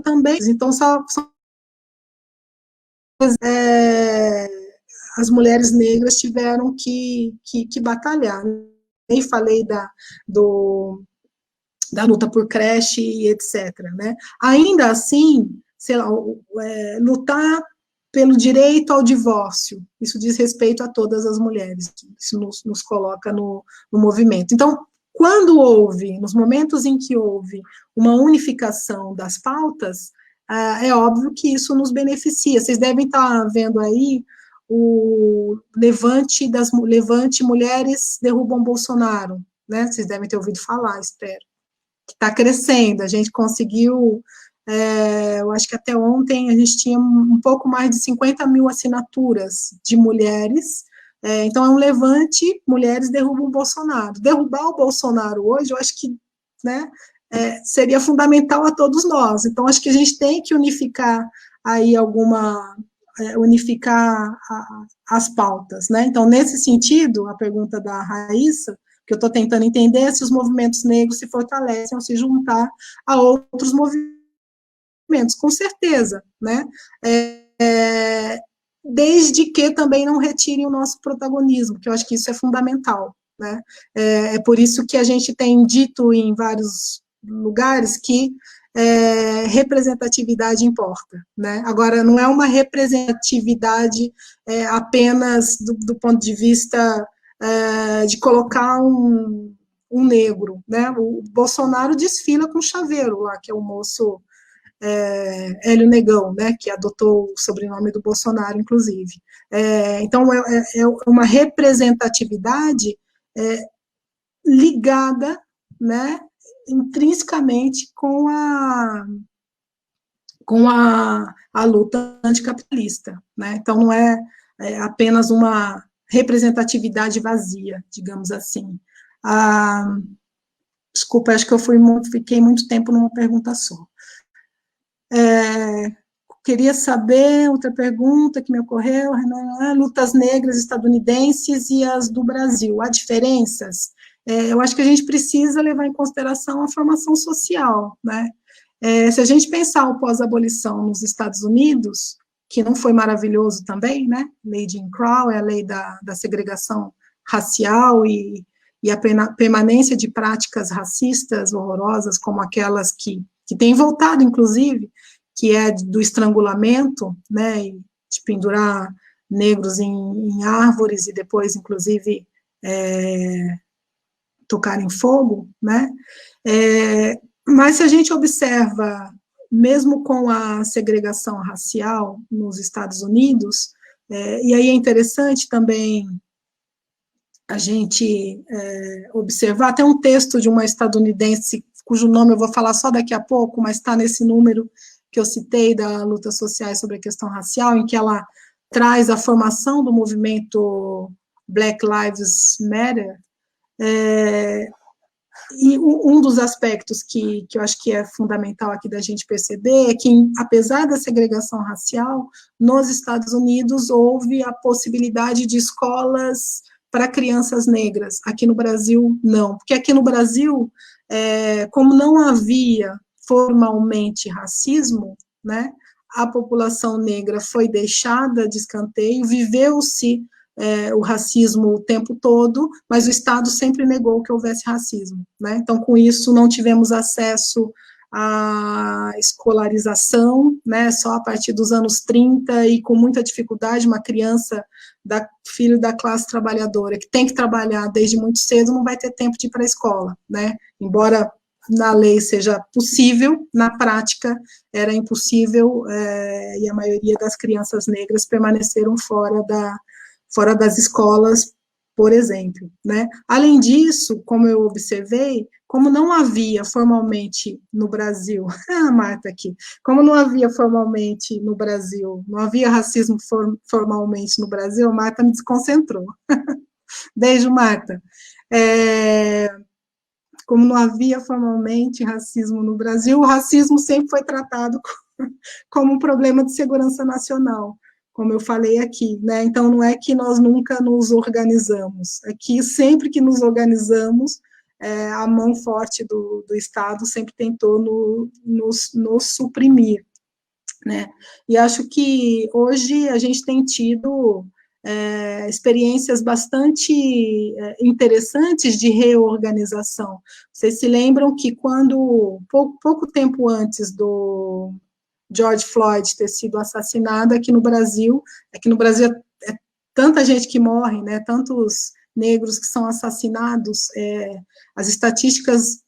também, então são as mulheres negras tiveram que batalhar. Nem falei da luta por creche e etc. Né? Ainda assim, sei lá, lutar pelo direito ao divórcio, isso diz respeito a todas as mulheres, isso nos coloca no movimento. Então, quando houve, nos momentos em que houve uma unificação das pautas, é óbvio que isso nos beneficia. Vocês devem estar vendo aí o Levante Mulheres Derrubam Bolsonaro, né? Vocês devem ter ouvido falar, espero. Que está crescendo, a gente conseguiu, eu acho que até ontem a gente tinha um pouco mais de 50 mil assinaturas de mulheres, então é um levante, mulheres derrubam o Bolsonaro. Derrubar o Bolsonaro hoje, eu acho que, né, seria fundamental a todos nós, então acho que a gente tem que unificar aí unificar as pautas, né, então nesse sentido, a pergunta da Raíssa, que eu estou tentando entender se os movimentos negros se fortalecem ou se juntar a outros movimentos, com certeza, né, desde que também não retirem o nosso protagonismo, que eu acho que isso é fundamental, né, é por isso que a gente tem dito em vários lugares que representatividade importa, né, agora não é uma representatividade apenas do ponto de vista de colocar um negro, né, o Bolsonaro desfila com o chaveiro lá, que é o moço Hélio Negão, né, que adotou o sobrenome do Bolsonaro, inclusive. Então, é uma representatividade ligada, né, intrinsecamente com a luta anticapitalista, né, então não é apenas uma representatividade vazia, digamos assim. Desculpa, acho que fiquei muito tempo numa pergunta só. Queria saber, outra pergunta que me ocorreu, lutas negras estadunidenses e as do Brasil, há diferenças? Eu acho que a gente precisa levar em consideração a formação social, né? Se a gente pensar o pós-abolição nos Estados Unidos, que não foi maravilhoso também, né? Lei de Jim Crow, é a lei da segregação racial e a permanência de práticas racistas horrorosas, como aquelas que têm voltado, inclusive, que é do estrangulamento, né, de pendurar negros em árvores e depois, inclusive, tocar em fogo, né, mas se a gente observa, mesmo com a segregação racial nos Estados Unidos, e aí é interessante também a gente observar, tem um texto de uma estadunidense, cujo nome eu vou falar só daqui a pouco, mas está nesse número que eu citei da luta sociais sobre a questão racial, em que ela traz a formação do movimento Black Lives Matter, E um dos aspectos que eu acho que é fundamental aqui da gente perceber é que, apesar da segregação racial, nos Estados Unidos houve a possibilidade de escolas para crianças negras. Aqui no Brasil, não. Porque aqui no Brasil, como não havia formalmente racismo, né, a população negra foi deixada de escanteio, viveu-se o racismo o tempo todo, mas o Estado sempre negou que houvesse racismo, né? Então, com isso, não tivemos acesso à escolarização, né? Só a partir dos anos 30 e com muita dificuldade, uma criança, filho da classe trabalhadora, que tem que trabalhar desde muito cedo, não vai ter tempo de ir para a escola, né? Embora na lei seja possível, na prática era impossível, e a maioria das crianças negras permaneceram fora das escolas, por exemplo, né? Além disso, como eu observei, como não havia formalmente no Brasil, Marta aqui, como não havia formalmente no Brasil, não havia racismo formalmente no Brasil, a Marta me desconcentrou. Beijo, Marta. Como não havia formalmente racismo no Brasil, o racismo sempre foi tratado como um problema de segurança nacional, como eu falei aqui, né? Então, não é que nós nunca nos organizamos, é que sempre que nos organizamos, a mão forte do Estado sempre tentou nos suprimir, né? E acho que hoje a gente tem tido experiências bastante interessantes de reorganização. Vocês se lembram que quando, pouco tempo antes do George Floyd ter sido assassinado aqui no Brasil é tanta gente que morre, né, tantos negros que são assassinados, as estatísticas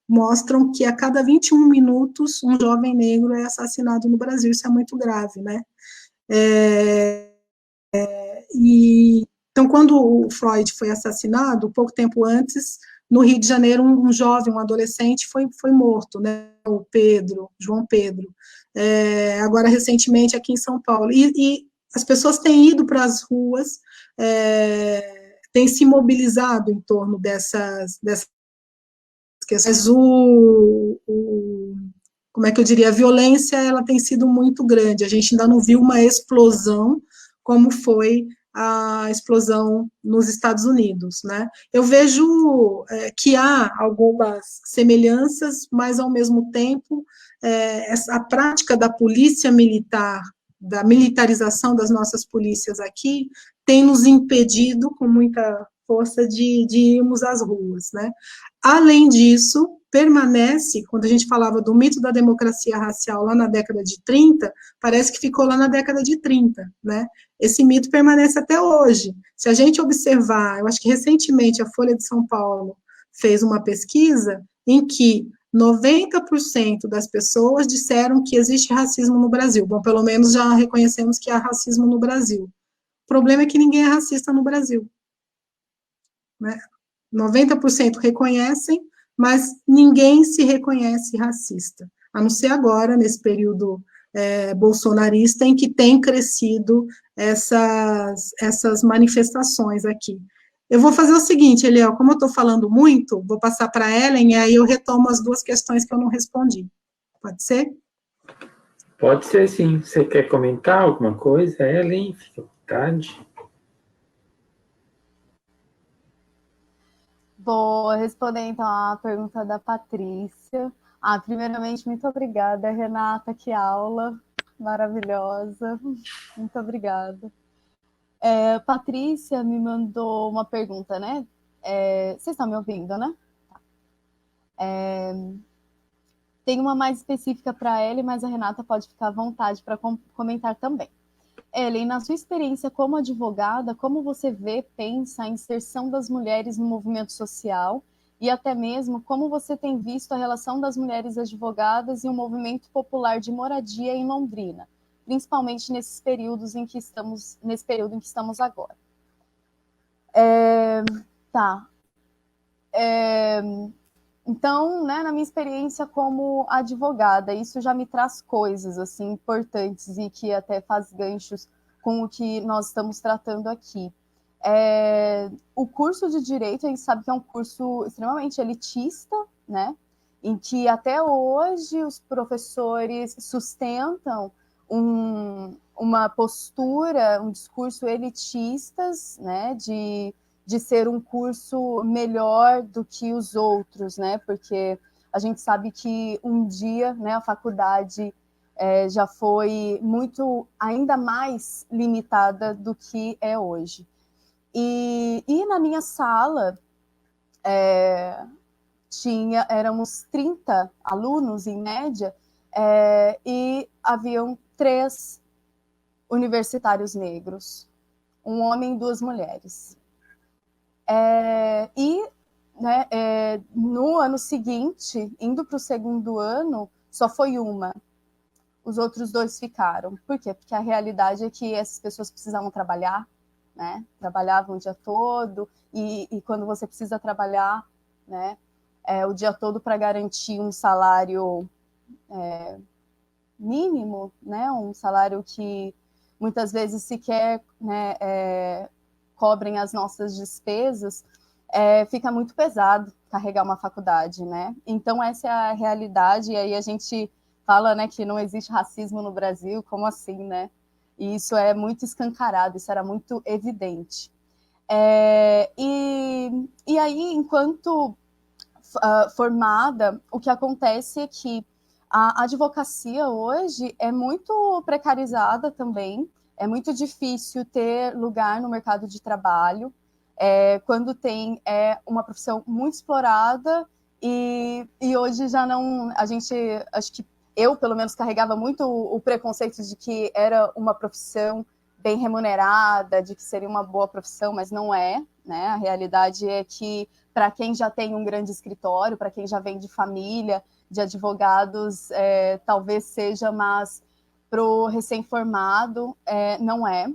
mostram que a cada 21 minutos um jovem negro é assassinado no Brasil, isso é muito grave, né? Então, quando o Floyd foi assassinado, pouco tempo antes, no Rio de Janeiro, um jovem, um adolescente foi morto, né? O João Pedro. Agora, recentemente, aqui em São Paulo. E as pessoas têm ido para as ruas, têm se mobilizado em torno dessas questões. Como é que eu diria? A violência, ela tem sido muito grande. A gente ainda não viu uma explosão como foi a explosão nos Estados Unidos, né? Eu vejo que há algumas semelhanças, mas, ao mesmo tempo, a prática da polícia militar, da militarização das nossas polícias aqui, tem nos impedido, com muita força, de irmos às ruas, né? Além disso, permanece, quando a gente falava do mito da democracia racial lá na década de 30, parece que ficou lá na década de 30, né? Esse mito permanece até hoje. Se a gente observar, eu acho que recentemente a Folha de São Paulo fez uma pesquisa em que 90% das pessoas disseram que existe racismo no Brasil. Bom, pelo menos já reconhecemos que há racismo no Brasil. O problema é que ninguém é racista no Brasil, né? 90% reconhecem, mas ninguém se reconhece racista, a não ser agora, nesse período bolsonarista, em que tem crescido essas manifestações aqui. Eu vou fazer o seguinte, Eliel, como eu estou falando muito, vou passar para a Ellen, e aí eu retomo as duas questões que eu não respondi. Pode ser? Pode ser, sim. Você quer comentar alguma coisa, Ellen? Fique à vontade. Vou responder, então, a pergunta da Patrícia. Primeiramente, muito obrigada, Renata, que aula maravilhosa. Muito obrigada. Patrícia me mandou uma pergunta, né? Vocês estão me ouvindo, né? Tem uma mais específica para ela, mas a Renata pode ficar à vontade para comentar também. Ellen, na sua experiência como advogada, como você pensa a inserção das mulheres no movimento social e até mesmo como você tem visto a relação das mulheres advogadas e o movimento popular de moradia em Londrina, principalmente nesse período em que estamos agora? Então, né, na minha experiência como advogada, isso já me traz coisas assim importantes e que até faz ganchos com o que nós estamos tratando aqui. O curso de Direito, a gente sabe que é um curso extremamente elitista, né? Em que até hoje os professores sustentam uma postura, um discurso elitistas, né? De ser um curso melhor do que os outros, né? Porque a gente sabe que um dia, né, a faculdade já foi muito, ainda mais limitada do que é hoje. E na minha sala éramos 30 alunos, em média, e haviam 3 universitários negros, um homem e 2 mulheres. No ano seguinte, indo para o segundo ano, só foi uma. Os outros 2 ficaram. Por quê? Porque a realidade é que essas pessoas precisavam trabalhar, né? Trabalhavam o dia todo, e quando você precisa trabalhar, né, o dia todo para garantir um salário mínimo, né, um salário que muitas vezes sequer, né, cobrem as nossas despesas, fica muito pesado carregar uma faculdade, né? Então essa é a realidade, e aí a gente fala, né, que não existe racismo no Brasil, como assim, né? E isso é muito escancarado, isso era muito evidente. E aí, enquanto formada, o que acontece é que a advocacia hoje é muito precarizada também, é muito difícil ter lugar no mercado de trabalho, quando tem uma profissão muito explorada, e hoje já não, acho que eu, pelo menos, carregava muito o preconceito de que era uma profissão bem remunerada, de que seria uma boa profissão, mas não é, né? A realidade é que, para quem já tem um grande escritório, para quem já vem de família, de advogados, talvez seja, mas para o recém-formado, não é.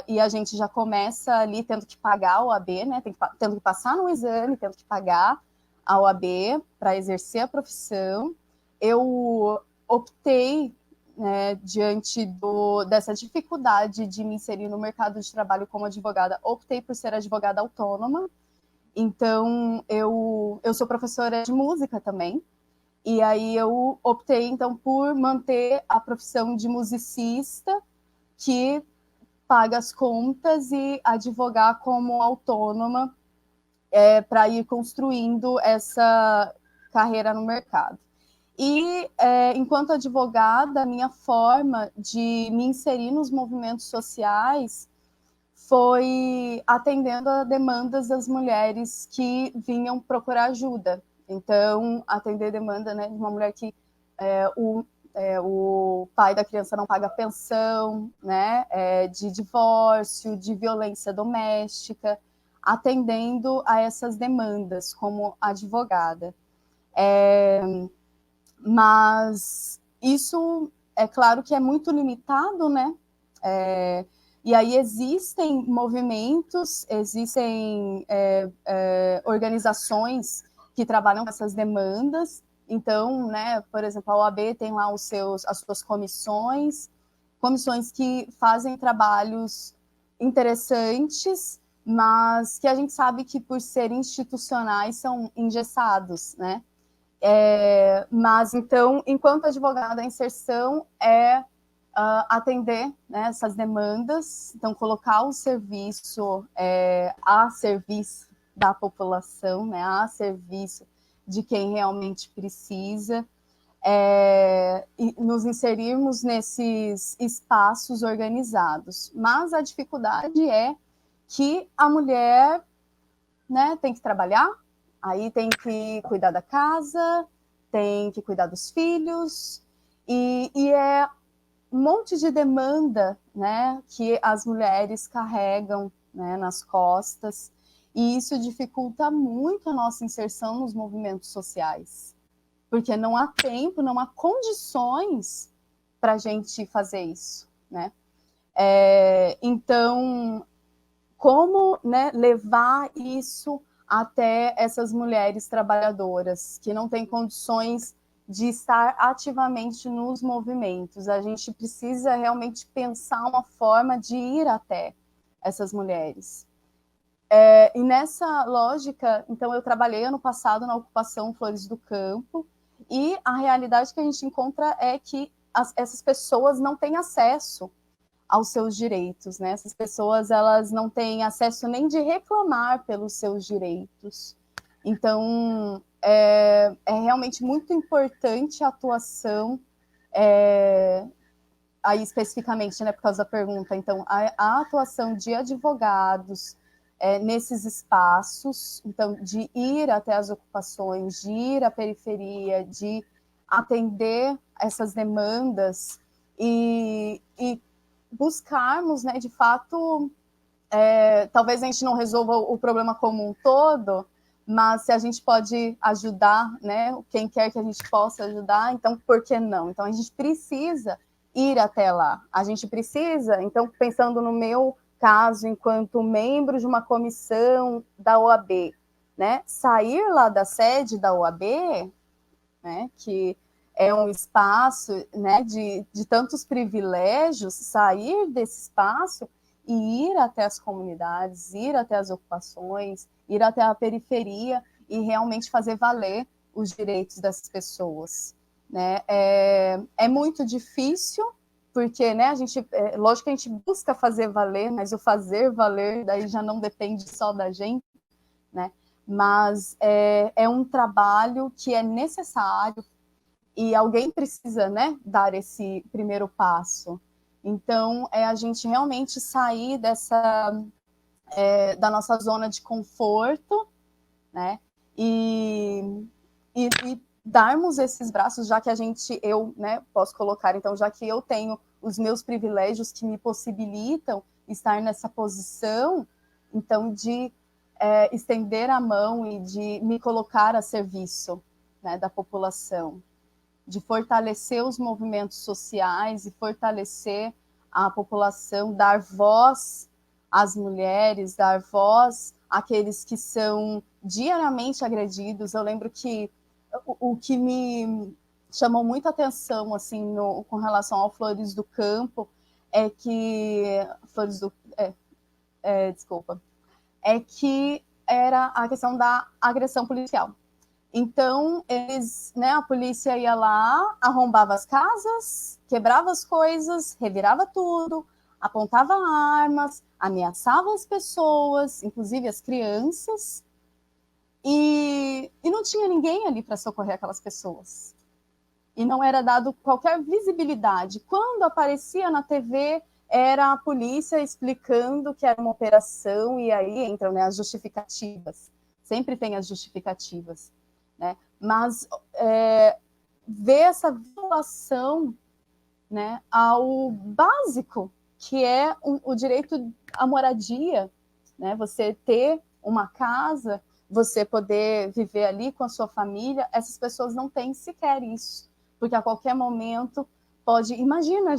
E a gente já começa ali tendo que pagar a OAB, né? Tendo que passar no exame, tendo que pagar a OAB para exercer a profissão. Eu optei, né, diante dessa dificuldade de me inserir no mercado de trabalho como advogada, optei por ser advogada autônoma. Então, eu sou professora de música também, e aí eu optei, então, por manter a profissão de musicista, que paga as contas, e advogar como autônoma, para ir construindo essa carreira no mercado. E, enquanto advogada, a minha forma de me inserir nos movimentos sociais foi atendendo a demandas das mulheres que vinham procurar ajuda. Então, atender a demanda, né, de uma mulher que o pai da criança não paga pensão, né, de divórcio, de violência doméstica, atendendo a essas demandas como advogada. Mas isso, é claro que é muito limitado, né? E aí existem movimentos, existem organizações que trabalham com essas demandas. Então, né, por exemplo, a OAB tem lá as suas comissões que fazem trabalhos interessantes, mas que a gente sabe que, por serem institucionais, são engessados, né? Mas, então, enquanto advogada, a inserção é atender, né, essas demandas, então colocar o serviço a serviço da população, né, a serviço de quem realmente precisa, e nos inserirmos nesses espaços organizados. Mas a dificuldade é que a mulher, né, tem que trabalhar, aí tem que cuidar da casa, tem que cuidar dos filhos, e é um monte de demanda, né, que as mulheres carregam, né, nas costas, e isso dificulta muito a nossa inserção nos movimentos sociais, porque não há tempo, não há condições para a gente fazer isso, né? Então, como, né, levar isso até essas mulheres trabalhadoras que não têm condições de estar ativamente nos movimentos? A gente precisa realmente pensar uma forma de ir até essas mulheres. E nessa lógica, então, eu trabalhei ano passado na ocupação Flores do Campo, e a realidade que a gente encontra é que essas pessoas não têm acesso aos seus direitos, né? Essas pessoas, elas não têm acesso nem de reclamar pelos seus direitos. Então, é realmente muito importante a atuação, aí especificamente, né, por causa da pergunta, então, a atuação de advogados nesses espaços, então, de ir até as ocupações, de ir à periferia, de atender essas demandas e buscarmos, né, de fato, talvez a gente não resolva o problema como um todo, mas se a gente pode ajudar, né, quem quer que a gente possa ajudar, então por que não? Então a gente precisa ir até lá. A gente precisa, então, pensando no meu caso, enquanto membro de uma comissão da OAB, né, sair lá da sede da OAB, né, que é um espaço, né, de tantos privilégios, sair desse espaço e ir até as comunidades, ir até as ocupações, ir até a periferia e realmente fazer valer os direitos dessas pessoas, né? É muito difícil, porque, né, lógico que a gente busca fazer valer, mas o fazer valer daí já não depende só da gente, né? Mas é um trabalho que é necessário e alguém precisa, né, dar esse primeiro passo. Então, a gente realmente sair da nossa zona de conforto, né, e darmos esses braços, já que eu, né, posso colocar, então, já que eu tenho os meus privilégios que me possibilitam estar nessa posição, então, de estender a mão e de me colocar a serviço, né, da população, de fortalecer os movimentos sociais e fortalecer a população, dar voz às mulheres, dar voz àqueles que são diariamente agredidos. Eu lembro que o que me chamou muita atenção assim com relação ao Flores do Campo é que é que era a questão da agressão policial. Então, a polícia ia lá, arrombava as casas, quebrava as coisas, revirava tudo, apontava armas, ameaçava as pessoas, inclusive as crianças, e não tinha ninguém ali para socorrer aquelas pessoas. E não era dado qualquer visibilidade. Quando aparecia na TV, era a polícia explicando que era uma operação, e aí entram, né, as justificativas. Sempre tem as justificativas. Né? Mas ver essa violação, né, ao básico, que é o direito à moradia, né? Você ter uma casa, você poder viver ali com a sua família, essas pessoas não têm sequer isso, porque a qualquer momento imagina,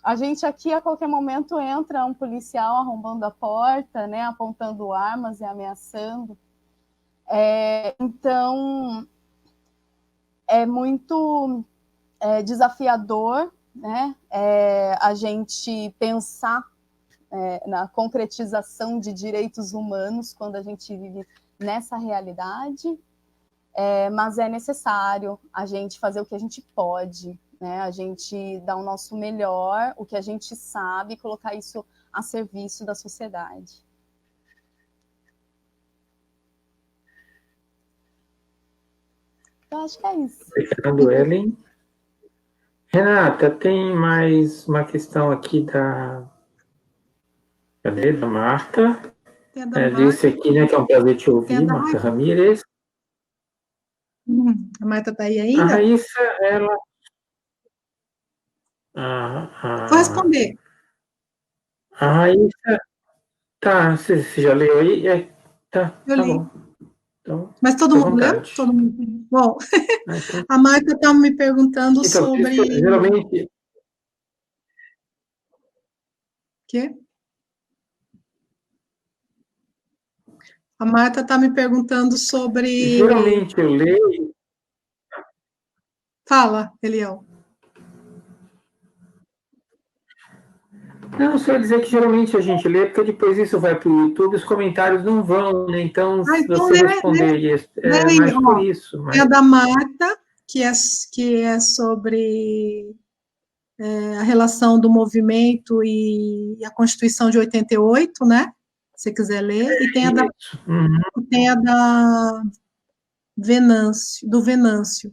a gente aqui a qualquer momento entra um policial arrombando a porta, né, apontando armas e ameaçando. Então, é muito desafiador, né, a gente pensar na concretização de direitos humanos quando a gente vive nessa realidade, mas é necessário a gente fazer o que a gente pode, né, a gente dar o nosso melhor, o que a gente sabe, e colocar isso a serviço da sociedade. Eu acho que é isso. Obrigado, Ellen. Renata, tem mais uma questão aqui da Marta. Disse aqui, né, que é um prazer te ouvir, Marta Ramírez. A Marta está aí ainda? A Raíssa, ela... Vou responder. A Raíssa... Tá, você já leu aí? Tá bom. Então, mas todo mundo leu? Todo mundo. Bom, então, a Marta está me perguntando então, sobre... Geralmente... Quê? A Marta está me perguntando sobre... Geralmente eu leio... Fala, Eliel. Não, só dizer que geralmente a gente lê, porque depois isso vai para o YouTube, os comentários não vão, né? Então, se Então, você responder isso, é mais por ó, isso. tem a Mas... da Marta, que é sobre a relação do movimento e a Constituição de 88, né? Se você quiser ler. E Isso. Uhum. tem a da Venâncio, do Venâncio.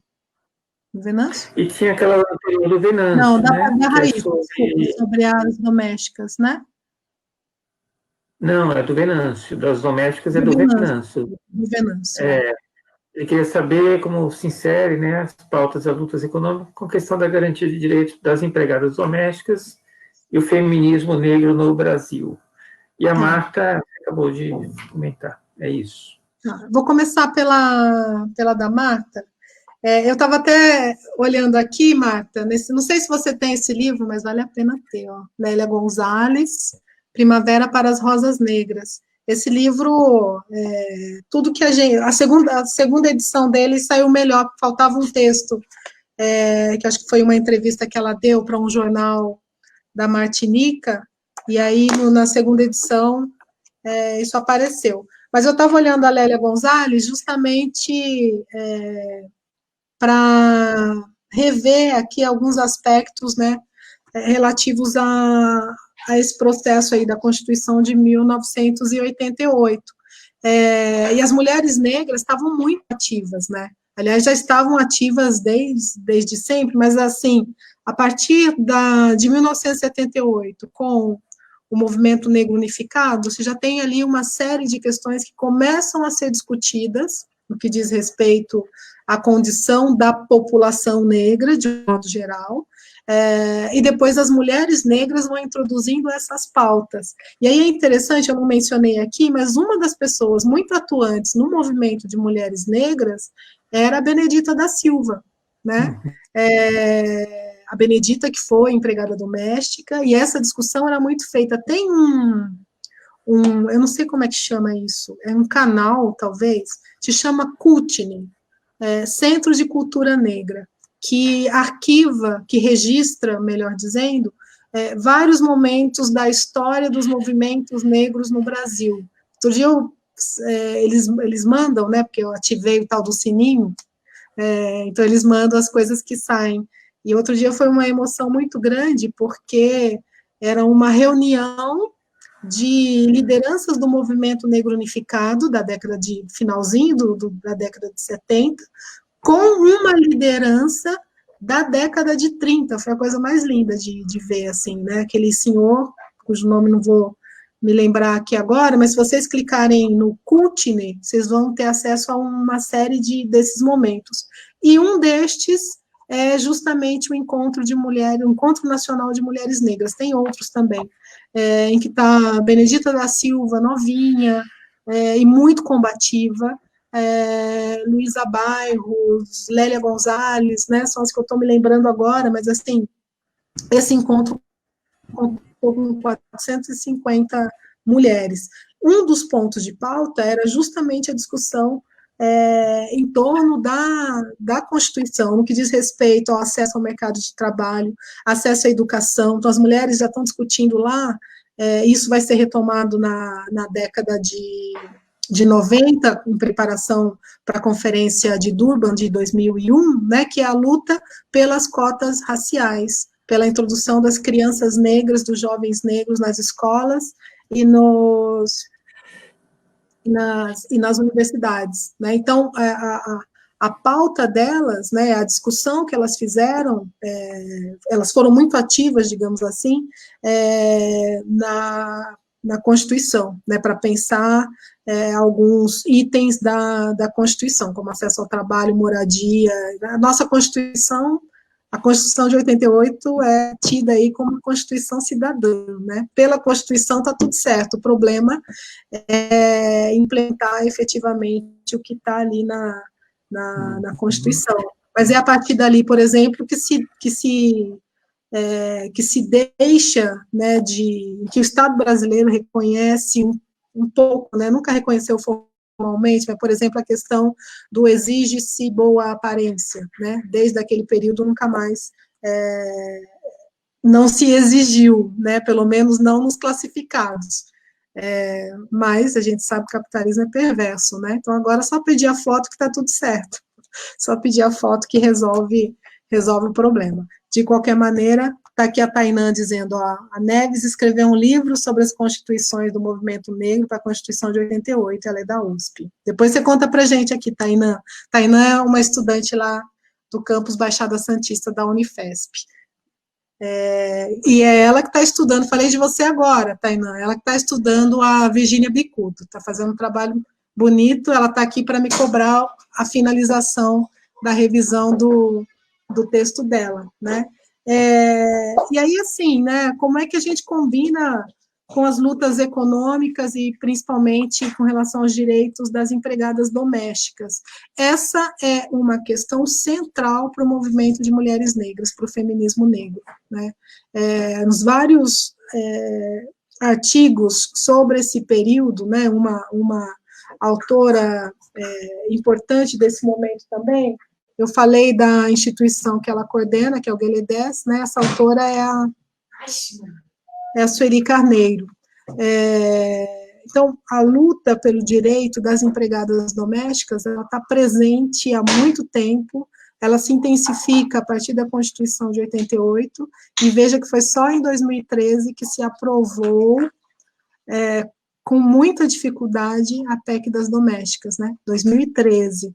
Do Venâncio? E tinha aquela anterior do Não, Venâncio, né? da Que é Raiz, desculpa, sobre... sobre áreas domésticas, né? Não, é do Venâncio. Das domésticas é Do do Venâncio, Venâncio. do Venâncio, Ele queria saber como se insere, né, as pautas das lutas econômicas com a questão da garantia de direitos das empregadas domésticas e o feminismo negro no Brasil. E a Marta acabou de comentar. É isso. Vou começar pela da Marta. Eu estava até olhando aqui, Marta, não sei se você tem esse livro, mas vale a pena ter, ó. Lélia Gonzalez, Primavera para as Rosas Negras. Esse livro, tudo que a segunda edição dele saiu melhor, faltava um texto, que acho que foi uma entrevista que ela deu para um jornal da Martinica, e aí na segunda edição isso apareceu. Mas eu estava olhando a Lélia Gonzalez justamente para rever aqui alguns aspectos, né, relativos a esse processo aí da Constituição de 1988. E as mulheres negras estavam muito ativas, né? Aliás, já estavam ativas desde sempre, mas assim, a partir de 1978, com o movimento negro unificado, você já tem ali uma série de questões que começam a ser discutidas, no que diz respeito à condição da população negra, de modo geral, e depois as mulheres negras vão introduzindo essas pautas. E aí é interessante, eu não mencionei aqui, mas uma das pessoas muito atuantes no movimento de mulheres negras era a Benedita da Silva, né? A Benedita, que foi empregada doméstica, e essa discussão era muito feita. Tem eu não sei como é que chama isso, é um canal, talvez, se chama CUTNE, Centro de Cultura Negra, que arquiva, que registra, melhor dizendo, vários momentos da história dos movimentos negros no Brasil. Outro dia eles mandam, né, porque eu ativei o tal do sininho, então eles mandam as coisas que saem. E outro dia foi uma emoção muito grande, porque era uma reunião de lideranças do movimento negro unificado, da década de finalzinho da década de 70, com uma liderança da década de 30, foi a coisa mais linda de ver, assim, né, aquele senhor, cujo nome não vou me lembrar aqui agora, mas se vocês clicarem no CUTNE, vocês vão ter acesso a uma série desses momentos. E um destes é justamente o encontro de mulheres, o Encontro Nacional de Mulheres Negras, tem outros também, em que está Benedita da Silva, novinha, e muito combativa, Luísa Bairros, Lélia Gonzalez, né, são as que eu estou me lembrando agora, mas assim, esse encontro com 450 mulheres. Um dos pontos de pauta era justamente a discussão em torno da Constituição, no que diz respeito ao acesso ao mercado de trabalho, acesso à educação. Então, as mulheres já estão discutindo lá, isso vai ser retomado na década de 90, em preparação para a Conferência de Durban de 2001, né, que é a luta pelas cotas raciais, pela introdução das crianças negras, dos jovens negros nas escolas e nas universidades, né? Então, a pauta delas, né, a discussão que elas fizeram, elas foram muito ativas, digamos assim, na Constituição, né, para pensar alguns itens da Constituição, como acesso ao trabalho, moradia. A nossa Constituição, a Constituição de 88 é tida aí como Constituição cidadã, né? Pela Constituição está tudo certo, o problema é implementar efetivamente o que está ali na Constituição. Mas é a partir dali, por exemplo, que se deixa, né, que o Estado brasileiro reconhece um pouco, né, nunca reconheceu formalmente, mas, por exemplo, a questão do exige-se boa aparência, né, desde aquele período nunca mais não se exigiu, né, pelo menos não nos classificados. Mas a gente sabe que o capitalismo é perverso, né? Então agora é só pedir a foto que está tudo certo. Só pedir a foto que resolve o problema. De qualquer maneira, está aqui a Tainã dizendo, ó, a Neves escreveu um livro sobre as constituições do movimento negro para a Constituição de 88, ela é da USP. Depois você conta para a gente aqui, Tainã. Tainã é uma estudante lá do campus Baixada Santista da Unifesp. E é ela que está estudando, falei de você agora, Tainã, ela que está estudando a Virgínia Bicudo, está fazendo um trabalho bonito, ela está aqui para me cobrar a finalização da revisão do texto dela, né? E aí, assim, né, como é que a gente combina com as lutas econômicas e principalmente com relação aos direitos das empregadas domésticas? Essa é uma questão central para o movimento de mulheres negras, para o feminismo negro, né? Nos vários artigos sobre esse período, né, uma autora importante desse momento também, eu falei da instituição que ela coordena, que é o Gueledés, né? Essa autora é a Sueli Carneiro. Então, a luta pelo direito das empregadas domésticas, ela está presente há muito tempo, ela se intensifica a partir da Constituição de 88, e veja que foi só em 2013 que se aprovou, com muita dificuldade, a PEC das domésticas, né? 2013.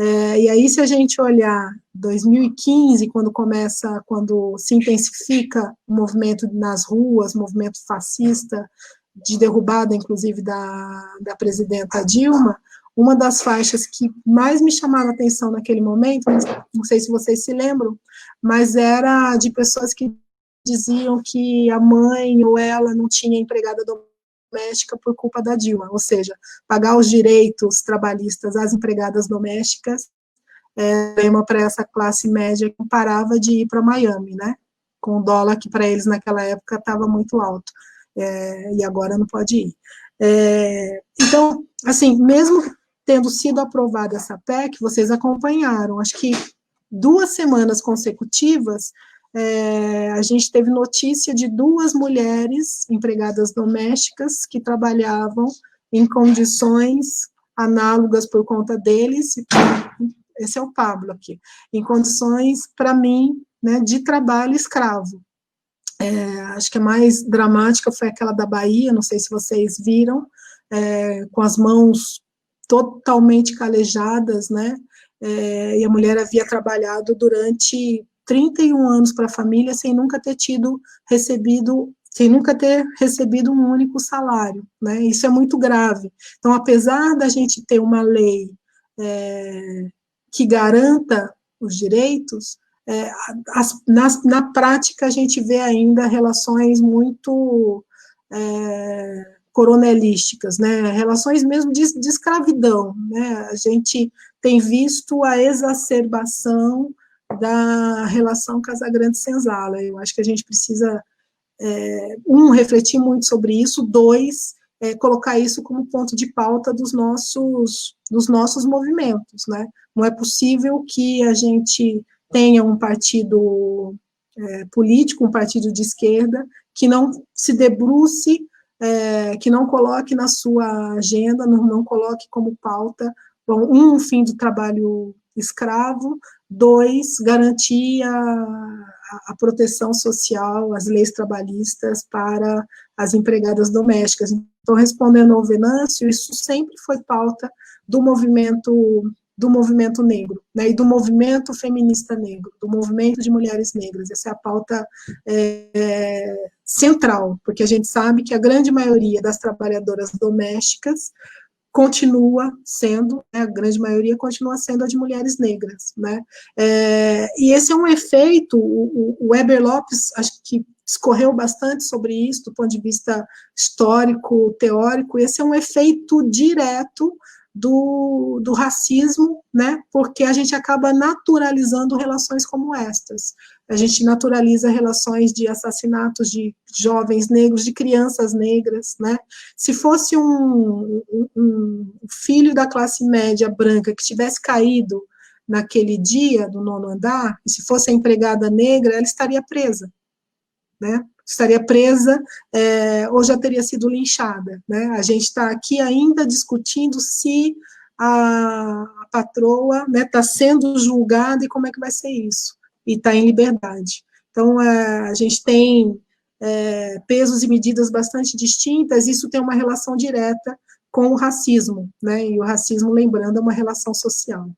E aí, se a gente olhar 2015, quando se intensifica o movimento nas ruas, movimento fascista, de derrubada, inclusive, da presidenta Dilma, uma das faixas que mais me chamava a atenção naquele momento, não sei se vocês se lembram, mas era de pessoas que diziam que a mãe ou ela não tinha empregada doméstica por culpa da Dilma, ou seja, pagar os direitos trabalhistas às empregadas domésticas problema para essa classe média que não parava de ir para Miami, né? Com o dólar que para eles naquela época estava muito alto, e agora não pode ir. Então, assim, mesmo tendo sido aprovada essa PEC, vocês acompanharam, acho que 2 semanas consecutivas, a gente teve notícia de 2 mulheres empregadas domésticas que trabalhavam em condições análogas por conta deles, esse é o Pablo aqui, em condições, para mim, né, de trabalho escravo. Acho que a mais dramática foi aquela da Bahia, não sei se vocês viram, com as mãos totalmente calejadas, né, e a mulher havia trabalhado durante 31 anos para a família sem nunca ter recebido um único salário, né? Isso é muito grave. Então, apesar da gente ter uma lei que garanta os direitos, na prática a gente vê ainda relações muito coronelísticas, né? Relações mesmo de escravidão, né? A gente tem visto a exacerbação da relação Casagrande-Senzala. Eu acho que a gente precisa, refletir muito sobre isso, 2, colocar isso como ponto de pauta dos nossos movimentos, né? Não é possível que a gente tenha um partido político, um partido de esquerda, que não se debruce, que não coloque na sua agenda, não coloque como pauta, um fim do trabalho escravo, 2, garantir a proteção social, as leis trabalhistas para as empregadas domésticas. Então, respondendo ao Venâncio, isso sempre foi pauta do movimento negro, né, e do movimento feminista negro, do movimento de mulheres negras. Essa é a pauta central, porque a gente sabe que a grande maioria das trabalhadoras domésticas continua sendo, né, a grande maioria continua sendo a de mulheres negras, né, e esse é um efeito, o Weber Lopes, acho que discorreu bastante sobre isso, do ponto de vista histórico, teórico, esse é um efeito direto do racismo, né, porque a gente acaba naturalizando relações como estas. A gente naturaliza relações de assassinatos de jovens negros, de crianças negras, né. Se fosse um filho da classe média branca que tivesse caído naquele dia do 9º andar, e se fosse a empregada negra, ela estaria presa. né? Estaria presa ou já teria sido linchada, né? A gente está aqui ainda discutindo se a patroa está sendo julgada e como é que vai ser isso, e está em liberdade. Então, a gente tem pesos e medidas bastante distintas, isso tem uma relação direta com o racismo, né? E o racismo, lembrando, é uma relação social.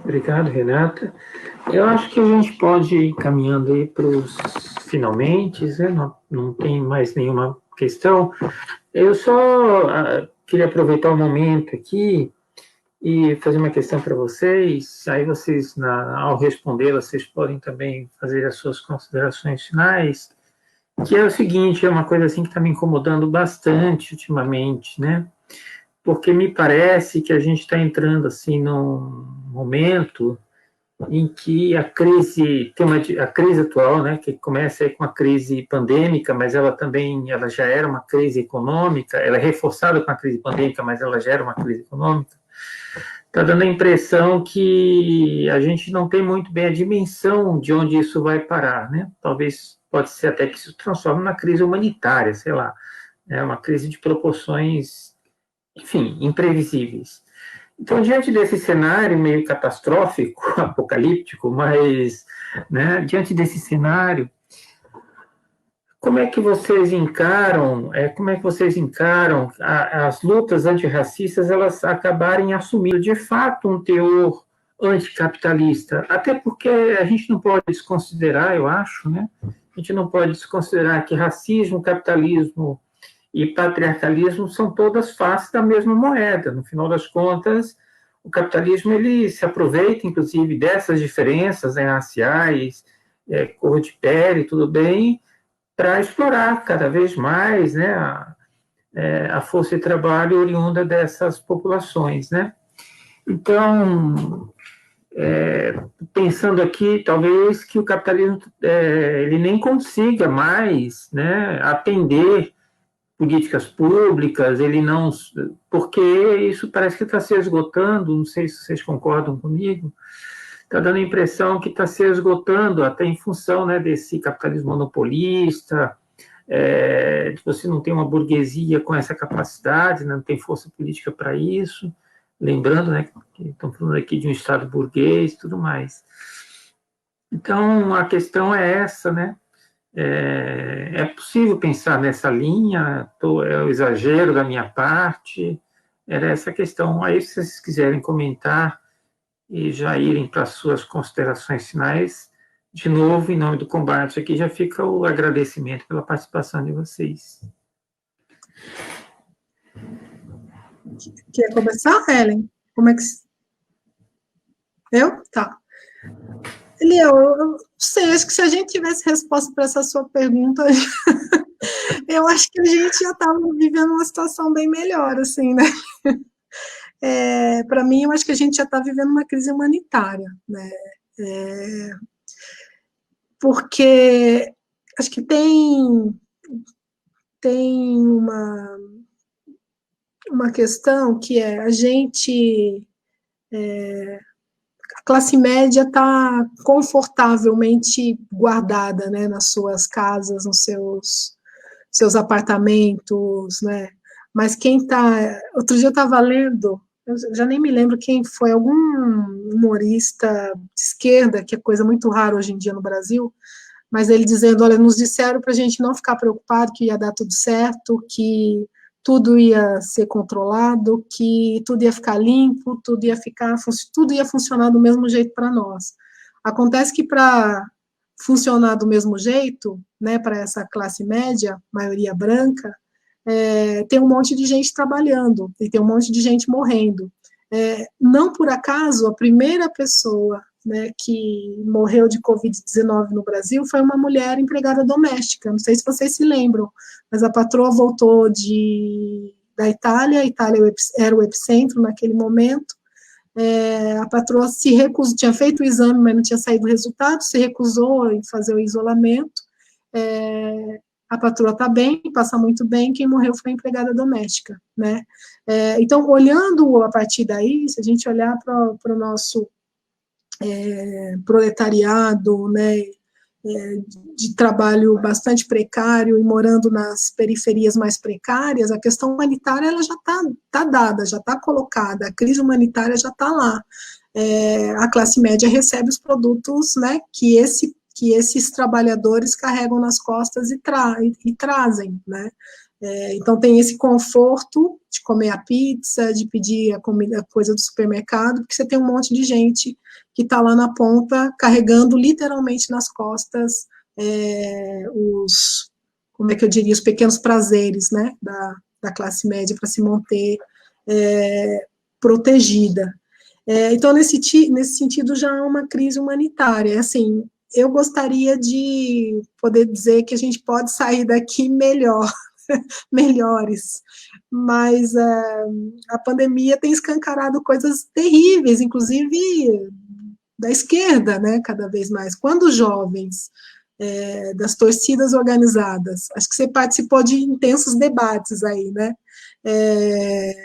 Obrigado, Renata. Eu acho que a gente pode ir caminhando aí para os finalmente, né? Não tem mais nenhuma questão. Eu só queria aproveitar o momento aqui e fazer uma questão para vocês. Aí vocês, ao responder, vocês podem também fazer as suas considerações finais, que é o seguinte, é uma coisa assim que está me incomodando bastante ultimamente, né? Porque me parece que a gente está entrando assim num momento em que a crise atual, né, que começa aí com a crise pandêmica, mas ela já era uma crise econômica, ela é reforçada com a crise pandêmica, mas ela já era uma crise econômica, está dando a impressão que a gente não tem muito bem a dimensão de onde isso vai parar, né? Talvez, pode ser até que isso se transforme numa crise humanitária, sei lá, é uma crise de proporções, enfim, imprevisíveis. Então, diante desse cenário meio catastrófico, apocalíptico, mas, né, diante desse cenário, como é que vocês encaram as lutas antirracistas, elas acabarem assumindo, de fato, um teor anticapitalista? Até porque a gente não pode desconsiderar, eu acho, né? A gente não pode desconsiderar que racismo, capitalismo e patriarcalismo são todas faces da mesma moeda. No final das contas, o capitalismo ele se aproveita, inclusive, dessas diferenças, né, raciais, cor de pele, tudo bem, para explorar cada vez mais, né, a força de trabalho oriunda dessas populações, né? Então, pensando aqui, talvez que o capitalismo ele nem consiga mais, né, atender políticas públicas, porque isso parece que está se esgotando, não sei se vocês concordam comigo, está dando a impressão que está se esgotando até em função, né, desse capitalismo monopolista, você não tem uma burguesia com essa capacidade, né, não tem força política para isso, lembrando, né, que estamos falando aqui de um Estado burguês e tudo mais. Então, a questão é essa, né? É possível pensar nessa linha? É o exagero da minha parte? Era essa a questão. Aí, se vocês quiserem comentar e já irem para as suas considerações finais, de novo, em nome do Combate, aqui já fica o agradecimento pela participação de vocês. Quer começar, Helen? Como é que... Eu? Tá. Eliel, eu sei, acho que se a gente tivesse resposta para essa sua pergunta, eu acho que a gente já estava vivendo uma situação bem melhor, assim, né? Para mim, eu acho que a gente já está vivendo uma crise humanitária, né? Porque acho que tem uma questão que é a gente... A classe média está confortavelmente guardada, né, nas suas casas, nos seus apartamentos, né? Mas quem está... Outro dia eu estava lendo, eu já nem me lembro quem foi, algum humorista de esquerda, que é coisa muito rara hoje em dia no Brasil, mas ele dizendo, olha, nos disseram para a gente não ficar preocupado, que ia dar tudo certo, que tudo ia ser controlado, que tudo ia ficar limpo, tudo ia funcionar do mesmo jeito para nós. Acontece que para funcionar do mesmo jeito, né, para essa classe média, maioria branca, tem um monte de gente trabalhando, e tem um monte de gente morrendo. Não por acaso, a primeira pessoa, né, que morreu de Covid-19 no Brasil foi uma mulher empregada doméstica. Não sei se vocês se lembram, mas a patroa voltou da Itália, a Itália era o epicentro naquele momento. A patroa se recusou, tinha feito o exame, mas não tinha saído o resultado, se recusou em fazer o isolamento. A patroa está bem, passa muito bem, quem morreu foi a empregada doméstica, né? Então, olhando a partir daí, se a gente olhar para o nosso proletariado, né, de trabalho bastante precário e morando nas periferias mais precárias, a questão humanitária ela já tá dada, já está colocada, a crise humanitária já está lá. A classe média recebe os produtos, né, que esses trabalhadores carregam nas costas e trazem, né. Então tem esse conforto de comer a pizza, de pedir a coisa do supermercado, porque você tem um monte de gente que está lá na ponta, carregando literalmente nas costas como é que eu diria, os pequenos prazeres, né, da classe média para se manter protegida. Então, nesse sentido, já há uma crise humanitária. Assim, eu gostaria de poder dizer que a gente pode sair daqui melhores, mas a pandemia tem escancarado coisas terríveis, inclusive da esquerda, né, cada vez mais. Quando os jovens das torcidas organizadas, acho que você participou de intensos debates aí, né,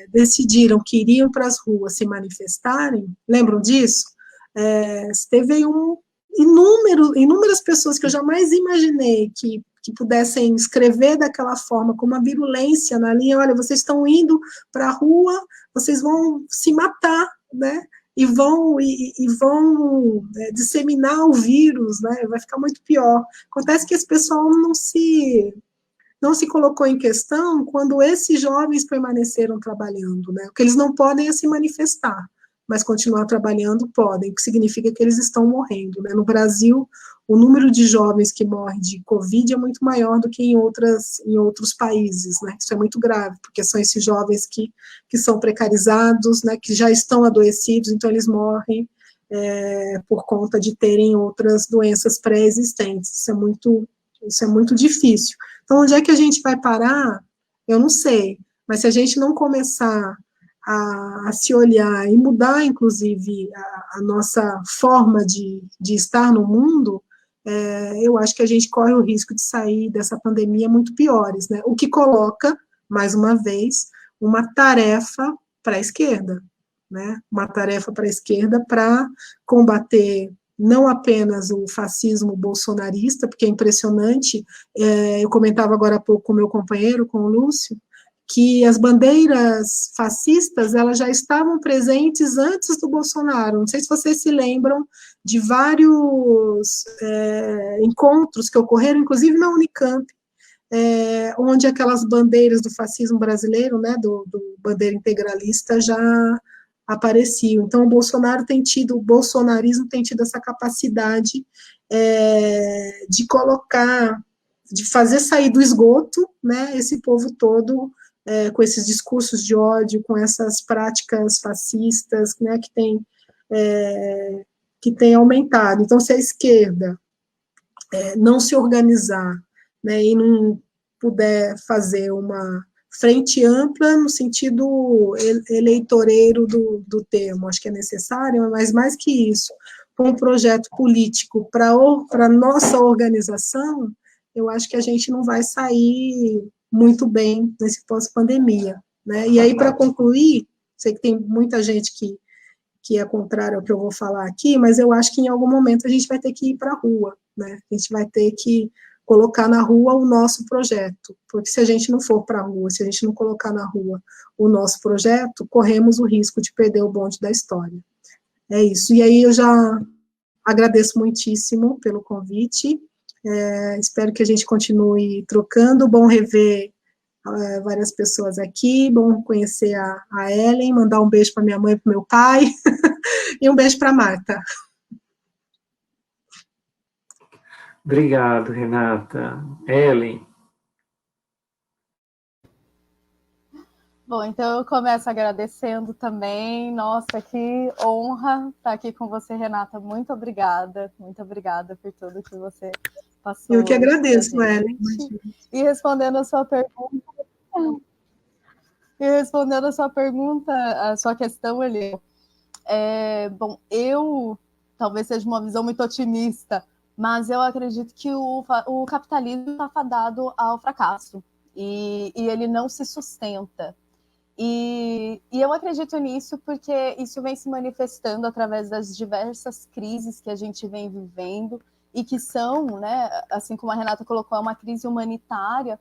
decidiram que iriam para as ruas se manifestarem, lembram disso? Teve inúmeras pessoas que eu jamais imaginei que pudessem escrever daquela forma, com uma virulência na linha, olha, vocês estão indo para a rua, vocês vão se matar, né? E vão disseminar o vírus, né? Vai ficar muito pior. Acontece que esse pessoal não se colocou em questão quando esses jovens permaneceram trabalhando, né? O que eles não podem é se manifestar, mas continuar trabalhando podem, o que significa que eles estão morrendo, né? No Brasil, o número de jovens que morrem de Covid é muito maior do que em outros países, né? Isso é muito grave, porque são esses jovens que são precarizados, né? Que já estão adoecidos, então eles morrem por conta de terem outras doenças pré-existentes. Isso é muito difícil. Então, onde é que a gente vai parar? Eu não sei, mas se a gente não começar a se olhar e mudar, inclusive, a nossa forma de estar no mundo, eu acho que a gente corre o risco de sair dessa pandemia muito piores, né? O que coloca, mais uma vez, uma tarefa para a esquerda, né? Uma tarefa para a esquerda para combater não apenas o fascismo bolsonarista, porque é impressionante, eu comentava agora há pouco com o meu companheiro, com o Lúcio, que as bandeiras fascistas elas já estavam presentes antes do Bolsonaro. Não sei se vocês se lembram de vários encontros que ocorreram, inclusive na Unicamp, onde aquelas bandeiras do fascismo brasileiro, né, do bandeira integralista, já apareciam. Então, o bolsonarismo tem tido essa capacidade de colocar, de fazer sair do esgoto, né, esse povo todo, com esses discursos de ódio, com essas práticas fascistas, né, que tem aumentado. Então, se a esquerda não se organizar, né, e não puder fazer uma frente ampla no sentido eleitoreiro do termo, acho que é necessário, mas mais que isso, com um projeto político para a nossa organização, eu acho que a gente não vai sair muito bem nesse pós-pandemia, né? E aí, para concluir, sei que tem muita gente que é contrária ao que eu vou falar aqui, mas eu acho que em algum momento a gente vai ter que ir para a rua, né? A gente vai ter que colocar na rua o nosso projeto, porque se a gente não for para a rua, se a gente não colocar na rua o nosso projeto, corremos o risco de perder o bonde da história. É isso. E aí eu já agradeço muitíssimo pelo convite, espero que a gente continue trocando, bom rever várias pessoas aqui, bom conhecer a Ellen, mandar um beijo para minha mãe e para meu pai, e um beijo para a Marta. Obrigado, Renata. Ellen. Bom, então eu começo agradecendo também. Nossa, que honra estar aqui com você, Renata. Muito obrigada por tudo que você passou. Eu que agradeço, Ellen. E respondendo a sua pergunta, a sua questão, Helena, bom, eu talvez seja uma visão muito otimista, mas eu acredito que o capitalismo está fadado ao fracasso e ele não se sustenta. E eu acredito nisso porque isso vem se manifestando através das diversas crises que a gente vem vivendo e que são, né, assim como a Renata colocou, é uma crise humanitária,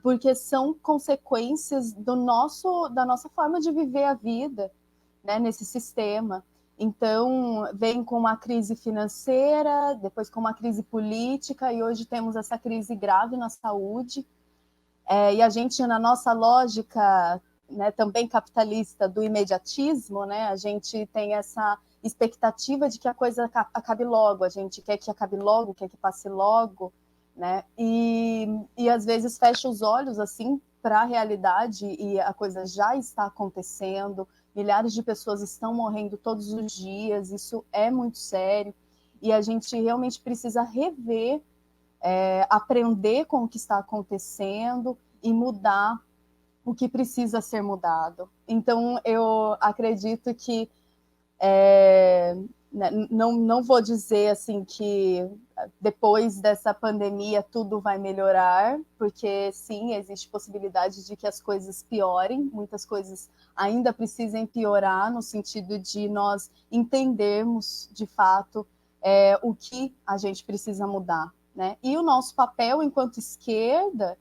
porque são consequências da nossa forma de viver a vida, né, nesse sistema. Então, vem com uma crise financeira, depois com uma crise política, e hoje temos essa crise grave na saúde. E a gente, na nossa lógica, né, também capitalista do imediatismo, né, a gente tem essa expectativa de que a coisa acabe logo, a gente quer que acabe logo, quer que passe logo, né, e às vezes fecha os olhos assim para a realidade e a coisa já está acontecendo, milhares de pessoas estão morrendo todos os dias, isso é muito sério, e a gente realmente precisa rever, aprender com o que está acontecendo e mudar o que precisa ser mudado. Então, eu acredito que não vou dizer assim que depois dessa pandemia tudo vai melhorar, porque sim, existe possibilidade de que as coisas piorem, muitas coisas ainda precisem piorar no sentido de nós entendermos de fato o que a gente precisa mudar, né? E o nosso papel enquanto esquerda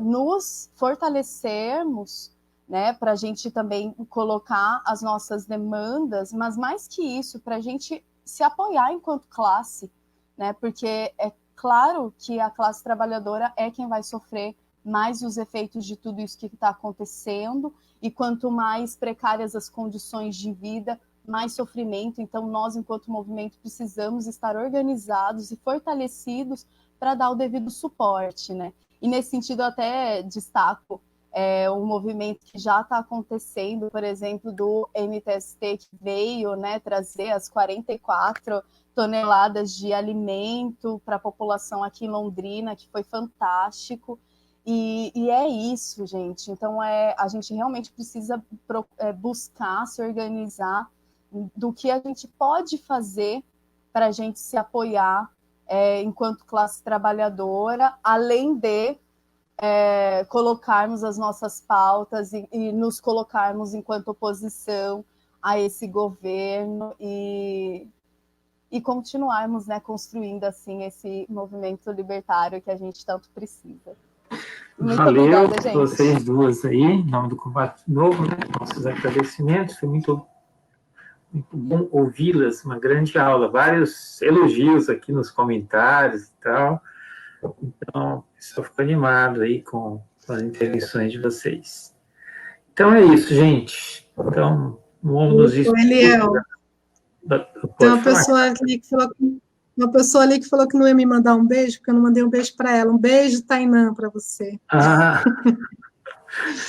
nos fortalecermos, né, para a gente também colocar as nossas demandas, mas mais que isso, para a gente se apoiar enquanto classe, né, porque é claro que a classe trabalhadora é quem vai sofrer mais os efeitos de tudo isso que está acontecendo, e quanto mais precárias as condições de vida, mais sofrimento. Então, nós, enquanto movimento, precisamos estar organizados e fortalecidos para dar o devido suporte, né? E nesse sentido, eu até destaco um movimento que já está acontecendo, por exemplo, do MTST, que veio, né, trazer as 44 toneladas de alimento para a população aqui em Londrina, que foi fantástico. E é isso, gente. Então, a gente realmente precisa buscar se organizar do que a gente pode fazer para a gente se apoiar enquanto classe trabalhadora, além de colocarmos as nossas pautas e nos colocarmos enquanto oposição a esse governo e continuarmos, né, construindo assim esse movimento libertário que a gente tanto precisa. Muito Valeu, obrigada, gente. Vocês duas aí, em nome do Combate Novo, né? Nossos agradecimentos, foi muito bom ouvi-las, uma grande aula, vários elogios aqui nos comentários e tal. Então, o pessoal ficou animado aí com as intervenções de vocês. Então é isso, gente. Então, vamos nos despedir. Tem uma pessoa ali que falou que não ia me mandar um beijo, porque eu não mandei um beijo para ela. Um beijo, Tainã, para você.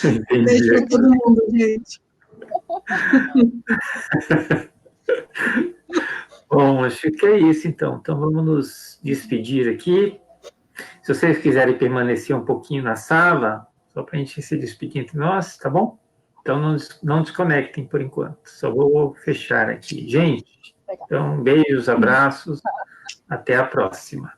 Entendi. Beijo para todo mundo, gente. Bom, acho que é isso, então. Então, vamos nos despedir aqui. Se vocês quiserem permanecer um pouquinho na sala, só para a gente se despedir entre nós, tá bom? Então, não desconectem por enquanto. Só vou fechar aqui. Gente, então, beijos, abraços. Até a próxima.